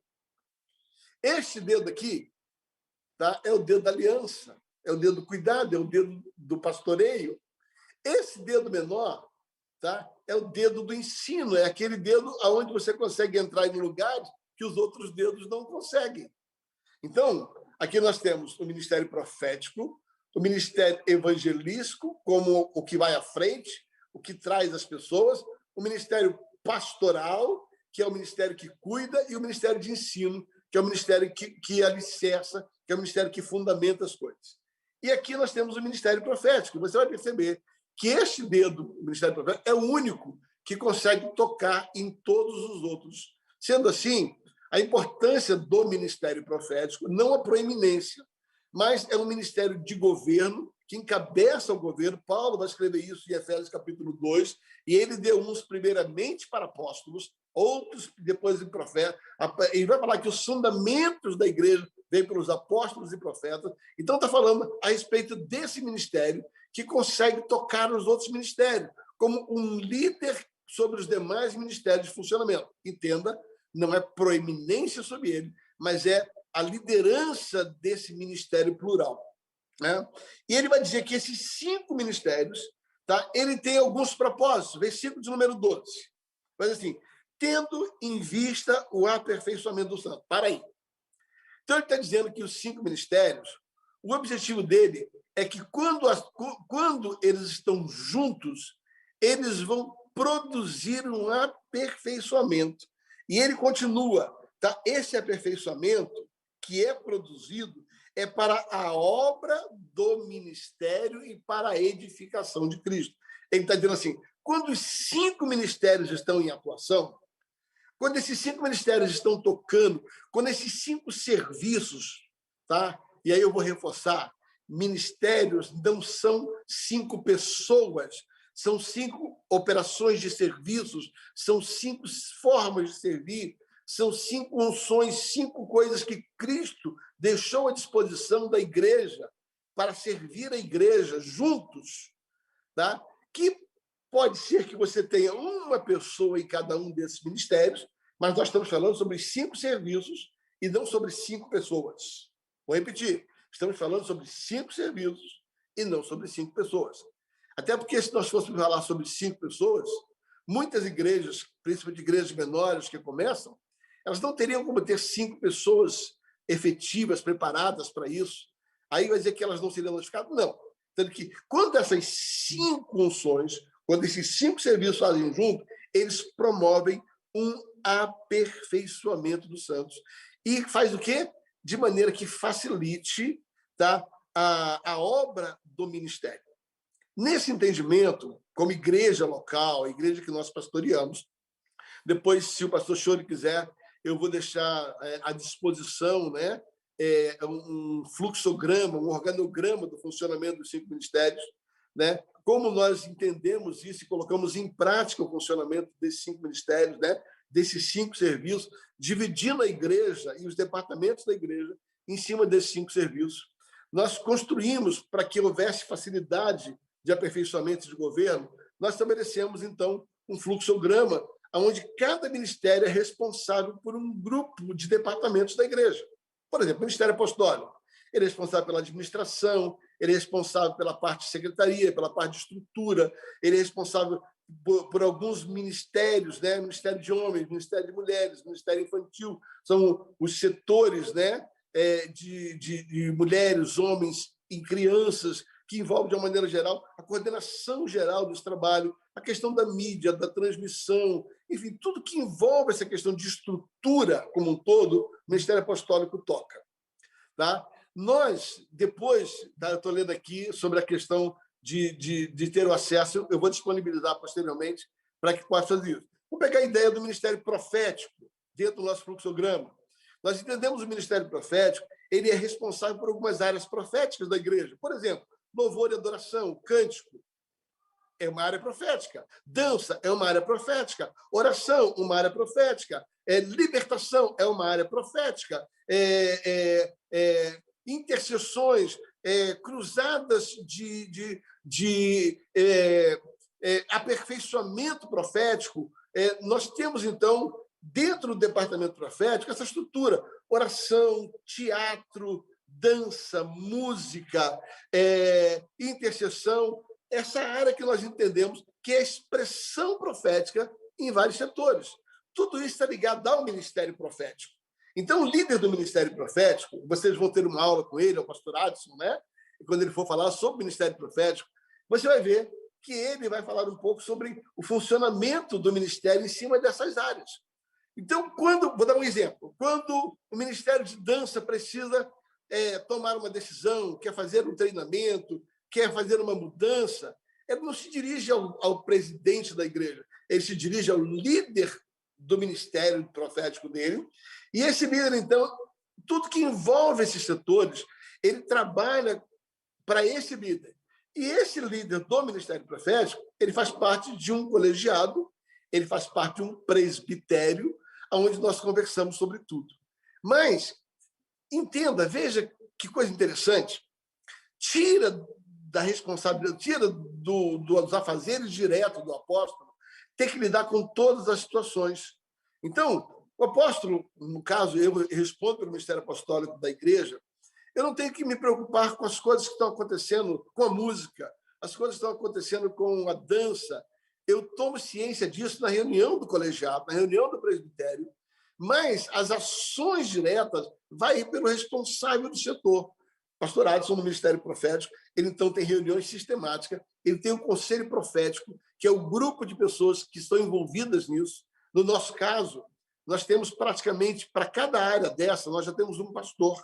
Este dedo aqui, tá, é o dedo da aliança, é o dedo do cuidado, é o dedo do pastoreio. Esse dedo menor, tá, é o dedo do ensino, é aquele dedo onde você consegue entrar em lugares que os outros dedos não conseguem. Então, aqui nós temos o ministério profético, o ministério evangelístico, como o que vai à frente, o que traz as pessoas, o ministério pastoral, que é o ministério que cuida, e o ministério de ensino, que é o ministério que alicerça, que é o ministério que fundamenta as coisas. E aqui nós temos o ministério profético. Você vai perceber que este dedo, o ministério profético, é o único que consegue tocar em todos os outros. Sendo assim, a importância do ministério profético, não a proeminência, mas é um ministério de governo, que encabeça o governo. Paulo vai escrever isso em Efésios capítulo 2, e ele deu uns primeiramente para apóstolos, outros depois em profetas. Ele vai falar que os fundamentos da igreja vêm pelos apóstolos e profetas. Então, está falando a respeito desse ministério que consegue tocar nos outros ministérios, como um líder sobre os demais ministérios de funcionamento. Entenda, não é proeminência sobre ele, mas é a liderança desse ministério plural, né? E ele vai dizer que esses 5 ministérios, tá, ele tem alguns propósitos. Versículo de número 12. Mas assim, tendo em vista o aperfeiçoamento do santo. Para aí. Então, ele está dizendo que os 5 ministérios, o objetivo dele é que quando eles estão juntos, eles vão produzir um aperfeiçoamento. E ele continua, tá? Esse aperfeiçoamento que é produzido é para a obra do ministério e para a edificação de Cristo. Ele está dizendo assim, quando os 5 ministérios estão em atuação, quando esses 5 ministérios estão tocando, quando esses 5 serviços, tá? E aí eu vou reforçar, ministérios não são 5 pessoas, são 5 operações de serviços, são 5 formas de servir, são 5 unções, 5 coisas que Cristo deixou à disposição da igreja para servir a igreja juntos, tá? Que pode ser que você tenha uma pessoa em cada um desses ministérios, mas nós estamos falando sobre 5 serviços e não sobre 5 pessoas. Vou repetir, estamos falando sobre 5 serviços e não sobre 5 pessoas. Até porque, se nós fôssemos falar sobre 5 pessoas, muitas igrejas, principalmente igrejas menores que começam, elas não teriam como ter 5 pessoas efetivas, preparadas para isso. Aí vai dizer que elas não seriam notificadas? Não. Tanto que, quando essas 5 unções, quando esses 5 serviços fazem junto, eles promovem um aperfeiçoamento dos santos. E faz o quê? De maneira que facilite, tá, a obra do ministério. Nesse entendimento, como igreja local, a igreja que nós pastoreamos, depois, se o pastor Chori quiser, eu vou deixar à disposição, né, um fluxograma, um organograma do funcionamento dos 5 ministérios, né? Como nós entendemos isso e colocamos em prática o funcionamento desses 5 ministérios, né? Desses 5 serviços, dividindo a igreja e os departamentos da igreja em cima desses 5 serviços. Nós construímos, para que houvesse facilidade de aperfeiçoamento de governo, nós estabelecemos, então, um fluxograma onde cada ministério é responsável por um grupo de departamentos da igreja. Por exemplo, o Ministério Apostólico. Ele é responsável pela administração, ele é responsável pela parte de secretaria, pela parte de estrutura, ele é responsável por alguns ministérios, né? Ministério de homens, Ministério de mulheres, Ministério infantil, são os setores, né? de mulheres, homens e crianças, que envolve, de uma maneira geral, a coordenação geral desse trabalho, a questão da mídia, da transmissão, enfim, tudo que envolve essa questão de estrutura como um todo, o Ministério Apostólico toca. Tá? Nós, depois, tá, eu estou lendo aqui sobre a questão de ter o acesso, eu vou disponibilizar posteriormente para que possa fazer isso. Vamos pegar a ideia do Ministério Profético dentro do nosso fluxograma. Nós entendemos o Ministério Profético, ele é responsável por algumas áreas proféticas da igreja. Por exemplo, louvor e adoração, cântico, é uma área profética. Dança é uma área profética. Oração, uma área profética. Libertação é uma área profética. Intercessões, cruzadas de aperfeiçoamento profético. Nós temos, então, dentro do departamento profético, essa estrutura: oração, teatro, dança, música, intercessão, essa área que nós entendemos que é a expressão profética em vários setores. Tudo isso está ligado ao ministério profético. Então, o líder do ministério profético, vocês vão ter uma aula com ele, o pastor Adson, né? E quando ele for falar sobre o ministério profético, você vai ver que ele vai falar um pouco sobre o funcionamento do ministério em cima dessas áreas. Então, vou dar um exemplo, quando o Ministério de Dança precisa tomar uma decisão, quer fazer um treinamento, quer fazer uma mudança, ele não se dirige ao presidente da igreja, ele se dirige ao líder do ministério profético dele, e esse líder, então, tudo que envolve esses setores, ele trabalha para esse líder. E esse líder do ministério profético, ele faz parte de um colegiado, ele faz parte de um presbitério, onde nós conversamos sobre tudo. Mas, entenda, veja que coisa interessante, tira da responsabilidade, tira dos afazeres diretos do apóstolo, ter que lidar com todas as situações. Então, o apóstolo, no caso, eu respondo pelo ministério apostólico da igreja, eu não tenho que me preocupar com as coisas que estão acontecendo com a música, as coisas que estão acontecendo com a dança. Eu tomo ciência disso na reunião do colegiado, na reunião do presbitério, mas as ações diretas vai pelo responsável do setor. Pastor Adson, no Ministério Profético, ele então tem reuniões sistemáticas, ele tem o Conselho Profético, que é o grupo de pessoas que estão envolvidas nisso. No nosso caso, nós temos praticamente, para cada área dessa, nós já temos um pastor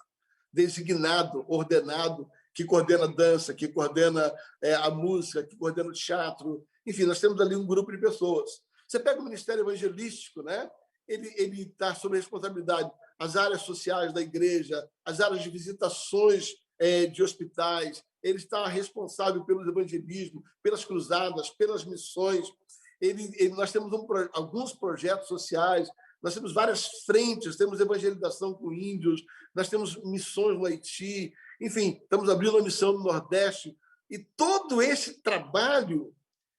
designado, ordenado, que coordena a dança, que coordena a música, que coordena o teatro. Enfim, nós temos ali um grupo de pessoas. Você pega o Ministério Evangelístico, né? Ele está sob a responsabilidade as áreas sociais da igreja, as áreas de visitações de hospitais, ele está responsável pelo evangelismo, pelas cruzadas, pelas missões. Nós temos alguns projetos sociais, nós temos várias frentes, temos evangelização com índios, nós temos missões no Haiti, enfim, estamos abrindo uma missão no Nordeste, e todo esse trabalho,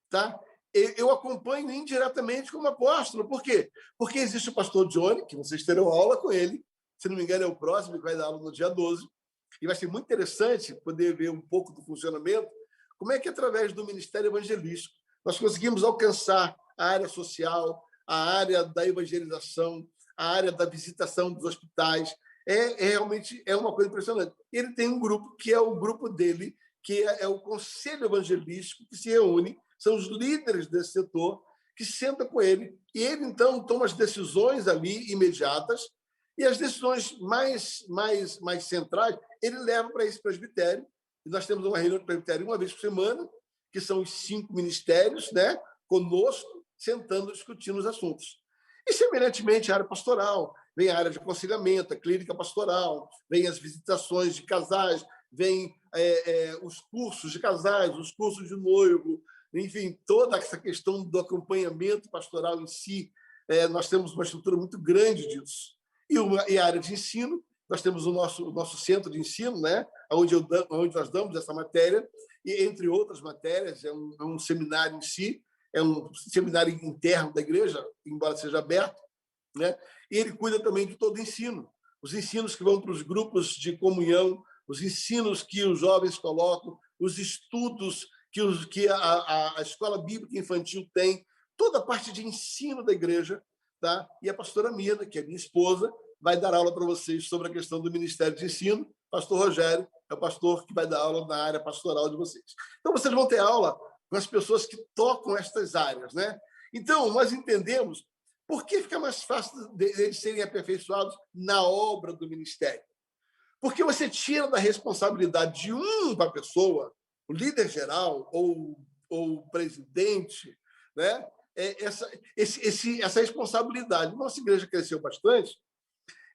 tá? Eu acompanho indiretamente como apóstolo. Por quê? Porque existe o pastor Johnny, que vocês terão aula com ele, se não me engano é o próximo, que vai dar aula no dia 12, e vai ser muito interessante poder ver um pouco do funcionamento, como é que, através do Ministério Evangelístico, nós conseguimos alcançar a área social, a área da evangelização, a área da visitação dos hospitais. Realmente uma coisa impressionante. Ele tem um grupo, que é o grupo dele, que é o Conselho Evangelístico, que se reúne, são os líderes desse setor, que sentam com ele, e ele, então, toma as decisões ali imediatas, e as decisões mais centrais, ele leva para esse presbitério, e nós temos uma reunião de presbitério uma vez por semana, que são os 5 ministérios, né, conosco, sentando, discutindo os assuntos. E, semelhantemente, a área pastoral, vem a área de aconselhamento, a clínica pastoral, vem as visitações de casais, vem os cursos de casais, os cursos de noivo, enfim, toda essa questão do acompanhamento pastoral em si. Nós temos uma estrutura muito grande disso. E a área de ensino, nós temos o nosso centro de ensino, né, onde nós damos essa matéria, e entre outras matérias, é um seminário em si, é um seminário interno da igreja, embora seja aberto, né? E ele cuida também de todo o ensino, os ensinos que vão para os grupos de comunhão, os ensinos que os jovens colocam, os estudos que a escola bíblica infantil tem, toda a parte de ensino da igreja, tá? E a pastora Mina, que é minha esposa, vai dar aula para vocês sobre a questão do Ministério de Ensino. Pastor Rogério é o pastor que vai dar aula na área pastoral de vocês. Então, vocês vão ter aula com as pessoas que tocam estas áreas, né? Então, nós entendemos por que fica mais fácil deles serem aperfeiçoados na obra do ministério. Porque você tira da responsabilidade de uma pessoa, o líder geral ou o presidente, né? Essa responsabilidade. Nossa igreja cresceu bastante,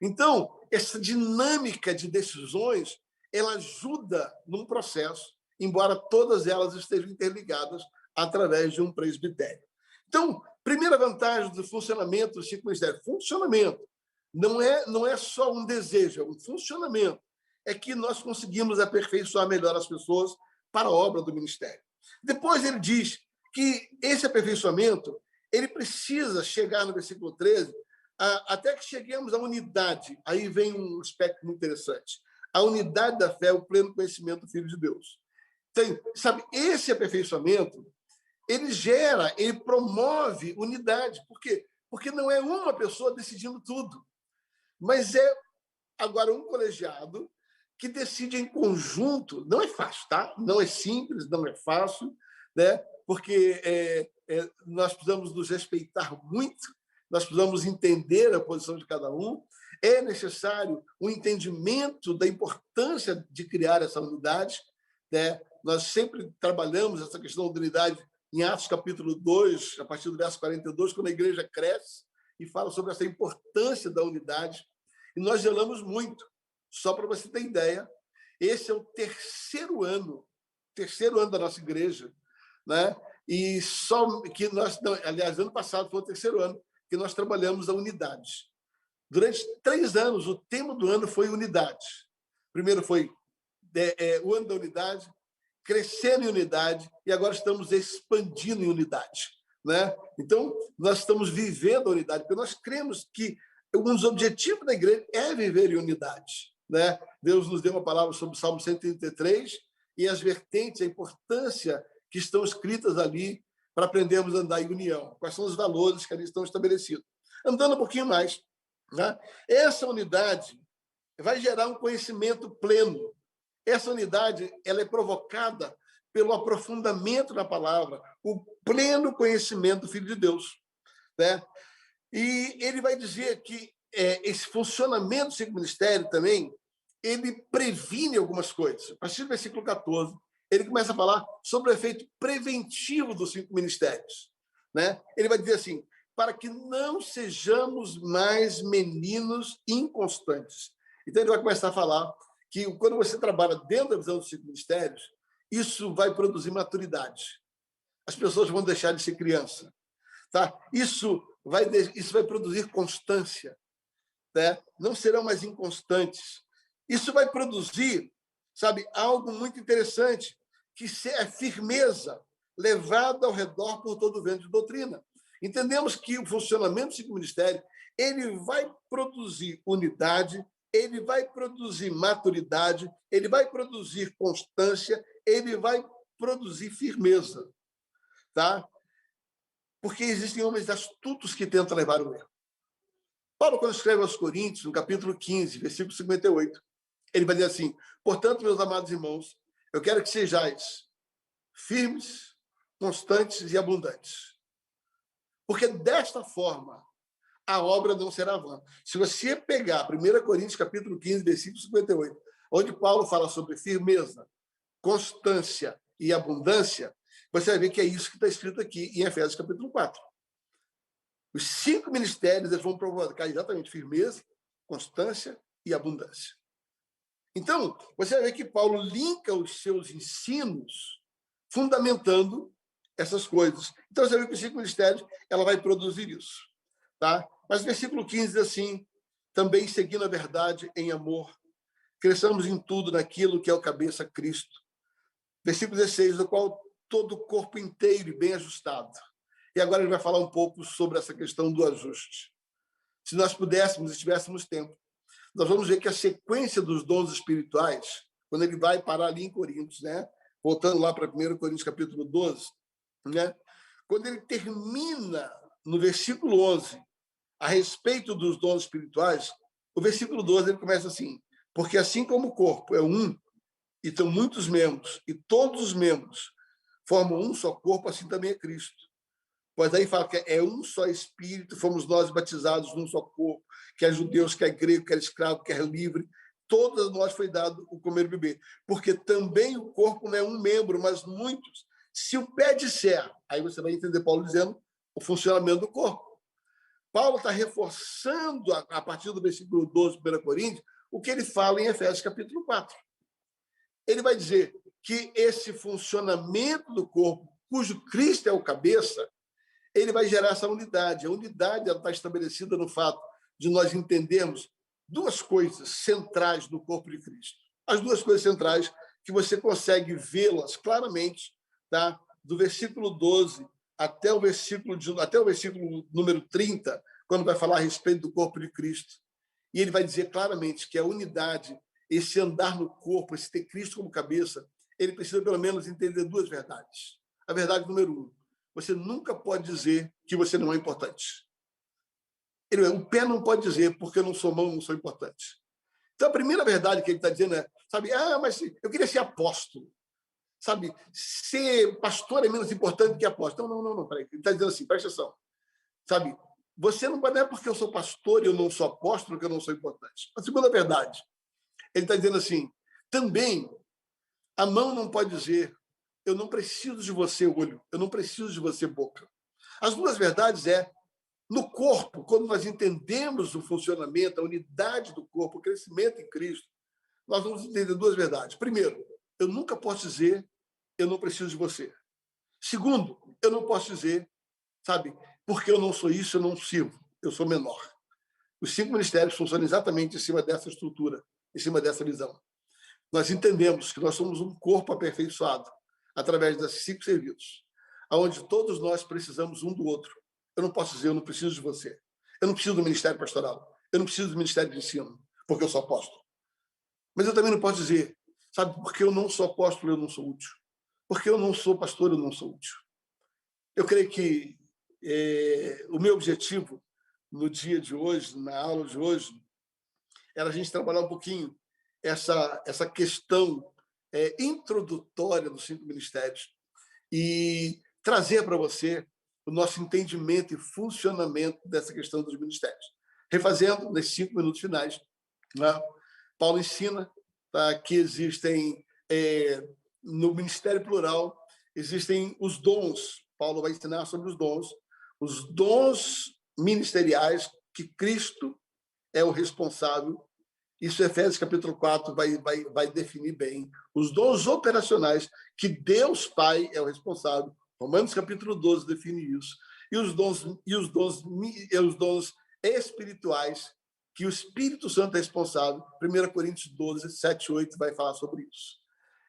então essa dinâmica de decisões ela ajuda num processo, embora todas elas estejam interligadas através de um presbitério. Então, primeira vantagem do funcionamento do ciclo ministério, funcionamento. Não é só um desejo, é um funcionamento. É que nós conseguimos aperfeiçoar melhor as pessoas para a obra do ministério. Depois ele diz que esse aperfeiçoamento ele precisa chegar no versículo 13, até que cheguemos à unidade. Aí vem um aspecto muito interessante. A unidade da fé, o pleno conhecimento do Filho de Deus. Sabe, esse aperfeiçoamento, ele promove unidade. Por quê? Porque não é uma pessoa decidindo tudo, mas é agora um colegiado que decide em conjunto. Não é fácil, tá? Não é simples, não é fácil, né? Porque nós precisamos nos respeitar muito, nós precisamos entender a posição de cada um. É necessário um entendimento da importância de criar essa unidade, né? Nós sempre trabalhamos essa questão da unidade em Atos capítulo 2, a partir do verso 42, quando a igreja cresce e fala sobre essa importância da unidade. E nós zelamos muito. Só para você ter ideia, esse é o terceiro ano da nossa igreja, né? e só que nós, não, aliás, ano passado foi o terceiro ano que nós trabalhamos a unidade. Durante 3 anos, o tema do ano foi unidade. Primeiro foi o ano da unidade, crescendo em unidade, e agora estamos expandindo em unidade. Né? Então, nós estamos vivendo a unidade, porque nós cremos que um dos objetivos da igreja é viver em unidade. Né? Deus nos deu uma palavra sobre o Salmo 133 e as vertentes, a importância que estão escritas ali para aprendermos a andar em união. Quais são os valores que ali estão estabelecidos. Andando um pouquinho mais, né? Essa unidade vai gerar um conhecimento pleno. Essa unidade ela é provocada pelo aprofundamento da palavra, o pleno conhecimento do Filho de Deus. Né? E ele vai dizer que esse funcionamento do ciclo ministério também, ele previne algumas coisas. A partir do versículo 14, ele começa a falar sobre o efeito preventivo dos 5 ministérios. Né? Ele vai dizer assim, para que não sejamos mais meninos inconstantes. Então, ele vai começar a falar que quando você trabalha dentro da visão dos 5 ministérios, isso vai produzir maturidade. As pessoas vão deixar de ser criança. Tá? Isso vai produzir constância. Né? Não serão mais inconstantes. Isso vai produzir, sabe, algo muito interessante, que é firmeza levada ao redor por todo o vento de doutrina. Entendemos que o funcionamento do 5 ministério ele vai produzir unidade, ele vai produzir maturidade, ele vai produzir constância, ele vai produzir firmeza. Tá? Porque existem homens astutos que tentam levar o erro. Paulo, quando escreve aos Coríntios, no capítulo 15, versículo 58, ele vai dizer assim, portanto, meus amados irmãos, eu quero que sejais firmes, constantes e abundantes. Porque desta forma, a obra não será vã. Se você pegar 1 Coríntios, capítulo 15, versículo 58, onde Paulo fala sobre firmeza, constância e abundância, você vai ver que é isso que está escrito aqui em Efésios, capítulo 4. Os 5 ministérios eles vão provocar exatamente firmeza, constância e abundância. Então, você vai ver que Paulo linka os seus ensinos fundamentando essas coisas. Então, você vê que os 5 ministérios ela vai produzir isso. Tá? Mas o versículo 15 diz assim, também seguindo a verdade em amor, cresçamos em tudo naquilo que é o cabeça Cristo. Versículo 16, do qual todo o corpo inteiro e bem ajustado. E agora ele vai falar um pouco sobre essa questão do ajuste. Se nós pudéssemos e tivéssemos tempo, nós vamos ver que a sequência dos dons espirituais, quando ele vai parar ali em Coríntios, né? Voltando lá para 1 Coríntios capítulo 12, né? Quando ele termina no versículo 11, a respeito dos dons espirituais, o versículo 12 ele começa assim, porque assim como o corpo é um, e estão muitos membros, e todos os membros formam um só corpo, assim também é Cristo. Pois aí fala que é um só Espírito, fomos nós batizados num só corpo, quer judeus, quer grego, quer escravo, quer livre, todas nós foi dado o comer e beber. Porque também o corpo não é um membro, mas muitos. Se o pé disser, aí você vai entender Paulo dizendo o funcionamento do corpo. Paulo está reforçando, a partir do versículo 12 de 1 Coríntios, o que ele fala em Efésios capítulo 4. Ele vai dizer que esse funcionamento do corpo, cujo Cristo é o cabeça, ele vai gerar essa unidade. A unidade ela está estabelecida no fato de nós entendermos 2 coisas centrais do corpo de Cristo. As 2 coisas centrais que você consegue vê-las claramente, tá? Do versículo 12 até o versículo número 30, quando vai falar a respeito do corpo de Cristo. E ele vai dizer claramente que a unidade, esse andar no corpo, esse ter Cristo como cabeça, ele precisa pelo menos entender 2 verdades. A verdade número 1, você nunca pode dizer que você não é importante. O pé não pode dizer, porque eu não sou mão, não sou importante. Então, a primeira verdade que ele está dizendo é, sabe, mas eu queria ser apóstolo. Sabe, ser pastor é menos importante que apóstolo. Não, peraí. Ele está dizendo assim, presta atenção. Sabe, você não é porque eu sou pastor e eu não sou apóstolo que eu não sou importante. A segunda verdade, ele está dizendo assim, também a mão não pode dizer, eu não preciso de você, olho, eu não preciso de você, boca. As 2 verdades no corpo, quando nós entendemos o funcionamento, a unidade do corpo, o crescimento em Cristo, nós vamos entender 2 verdades. Primeiro, eu nunca posso dizer, eu não preciso de você. Segundo, eu não posso dizer, sabe, porque eu não sou isso, eu não sirvo, eu sou menor. Os 5 ministérios funcionam exatamente em cima dessa estrutura, em cima dessa visão. Nós entendemos que nós somos um corpo aperfeiçoado através desses 5 serviços, onde todos nós precisamos um do outro. Eu não posso dizer, eu não preciso de você. Eu não preciso do ministério pastoral. Eu não preciso do ministério de ensino, porque eu sou apóstolo. Mas eu também não posso dizer, sabe, porque eu não sou apóstolo, eu não sou útil. Porque eu não sou pastor, eu não sou útil. Eu creio que o meu objetivo no dia de hoje, na aula de hoje, era a gente trabalhar um pouquinho essa questão introdutória dos 5 ministérios e trazer para você o nosso entendimento e funcionamento dessa questão dos ministérios. Refazendo, nesses 5 minutos finais, né, Paulo ensina, tá, que existem, no ministério plural, existem os dons. Paulo vai ensinar sobre os dons ministeriais que Cristo é o responsável. Isso, Efésios capítulo 4 vai definir bem. Os dons operacionais que Deus Pai é o responsável. Romanos capítulo 12 define isso. E os dons espirituais que o Espírito Santo é responsável. 1 Coríntios 12, 7 e 8 vai falar sobre isso.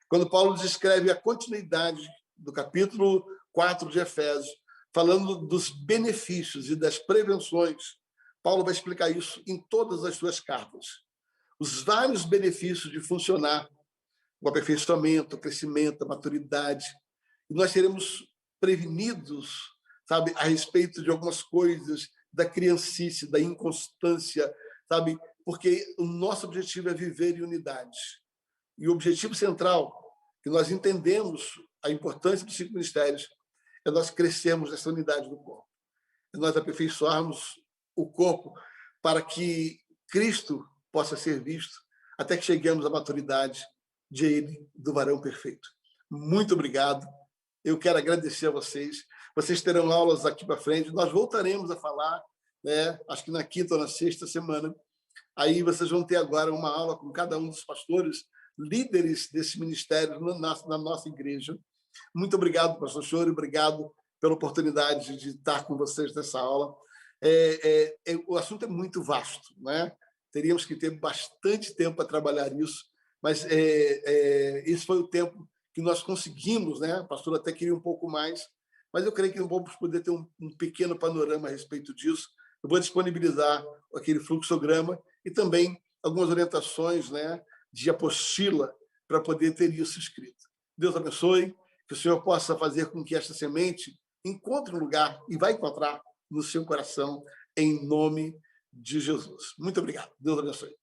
Quando Paulo descreve a continuidade do capítulo 4 de Efésios, falando dos benefícios e das prevenções, Paulo vai explicar isso em todas as suas cartas. Os vários benefícios de funcionar, o aperfeiçoamento, o crescimento, a maturidade. E nós seremos prevenidos, sabe, a respeito de algumas coisas da criancice, da inconstância, sabe, porque o nosso objetivo é viver em unidade. E o objetivo central, que nós entendemos a importância dos 5 ministérios, é nós crescermos nessa unidade do corpo. É nós aperfeiçoarmos o corpo para que Cristo possa ser visto até que cheguemos à maturidade de Ele, do varão perfeito. Muito obrigado. Eu quero agradecer a vocês. Vocês terão aulas aqui para frente. Nós voltaremos a falar, né, acho que na quinta ou na sexta semana. Aí vocês vão ter agora uma aula com cada um dos pastores, líderes desse ministério na nossa igreja. Muito obrigado, pastor Choro, obrigado pela oportunidade de estar com vocês nessa aula. O assunto é muito vasto, né? Teríamos que ter bastante tempo para trabalhar isso, mas esse foi o tempo que nós conseguimos, né? A pastora até queria um pouco mais, mas eu creio que vamos poder ter um pequeno panorama a respeito disso. Eu vou disponibilizar aquele fluxograma e também algumas orientações, né, de apostila para poder ter isso escrito. Deus abençoe, que o Senhor possa fazer com que esta semente encontre um lugar, e vai encontrar no seu coração, em nome de Jesus. Muito obrigado. Deus abençoe.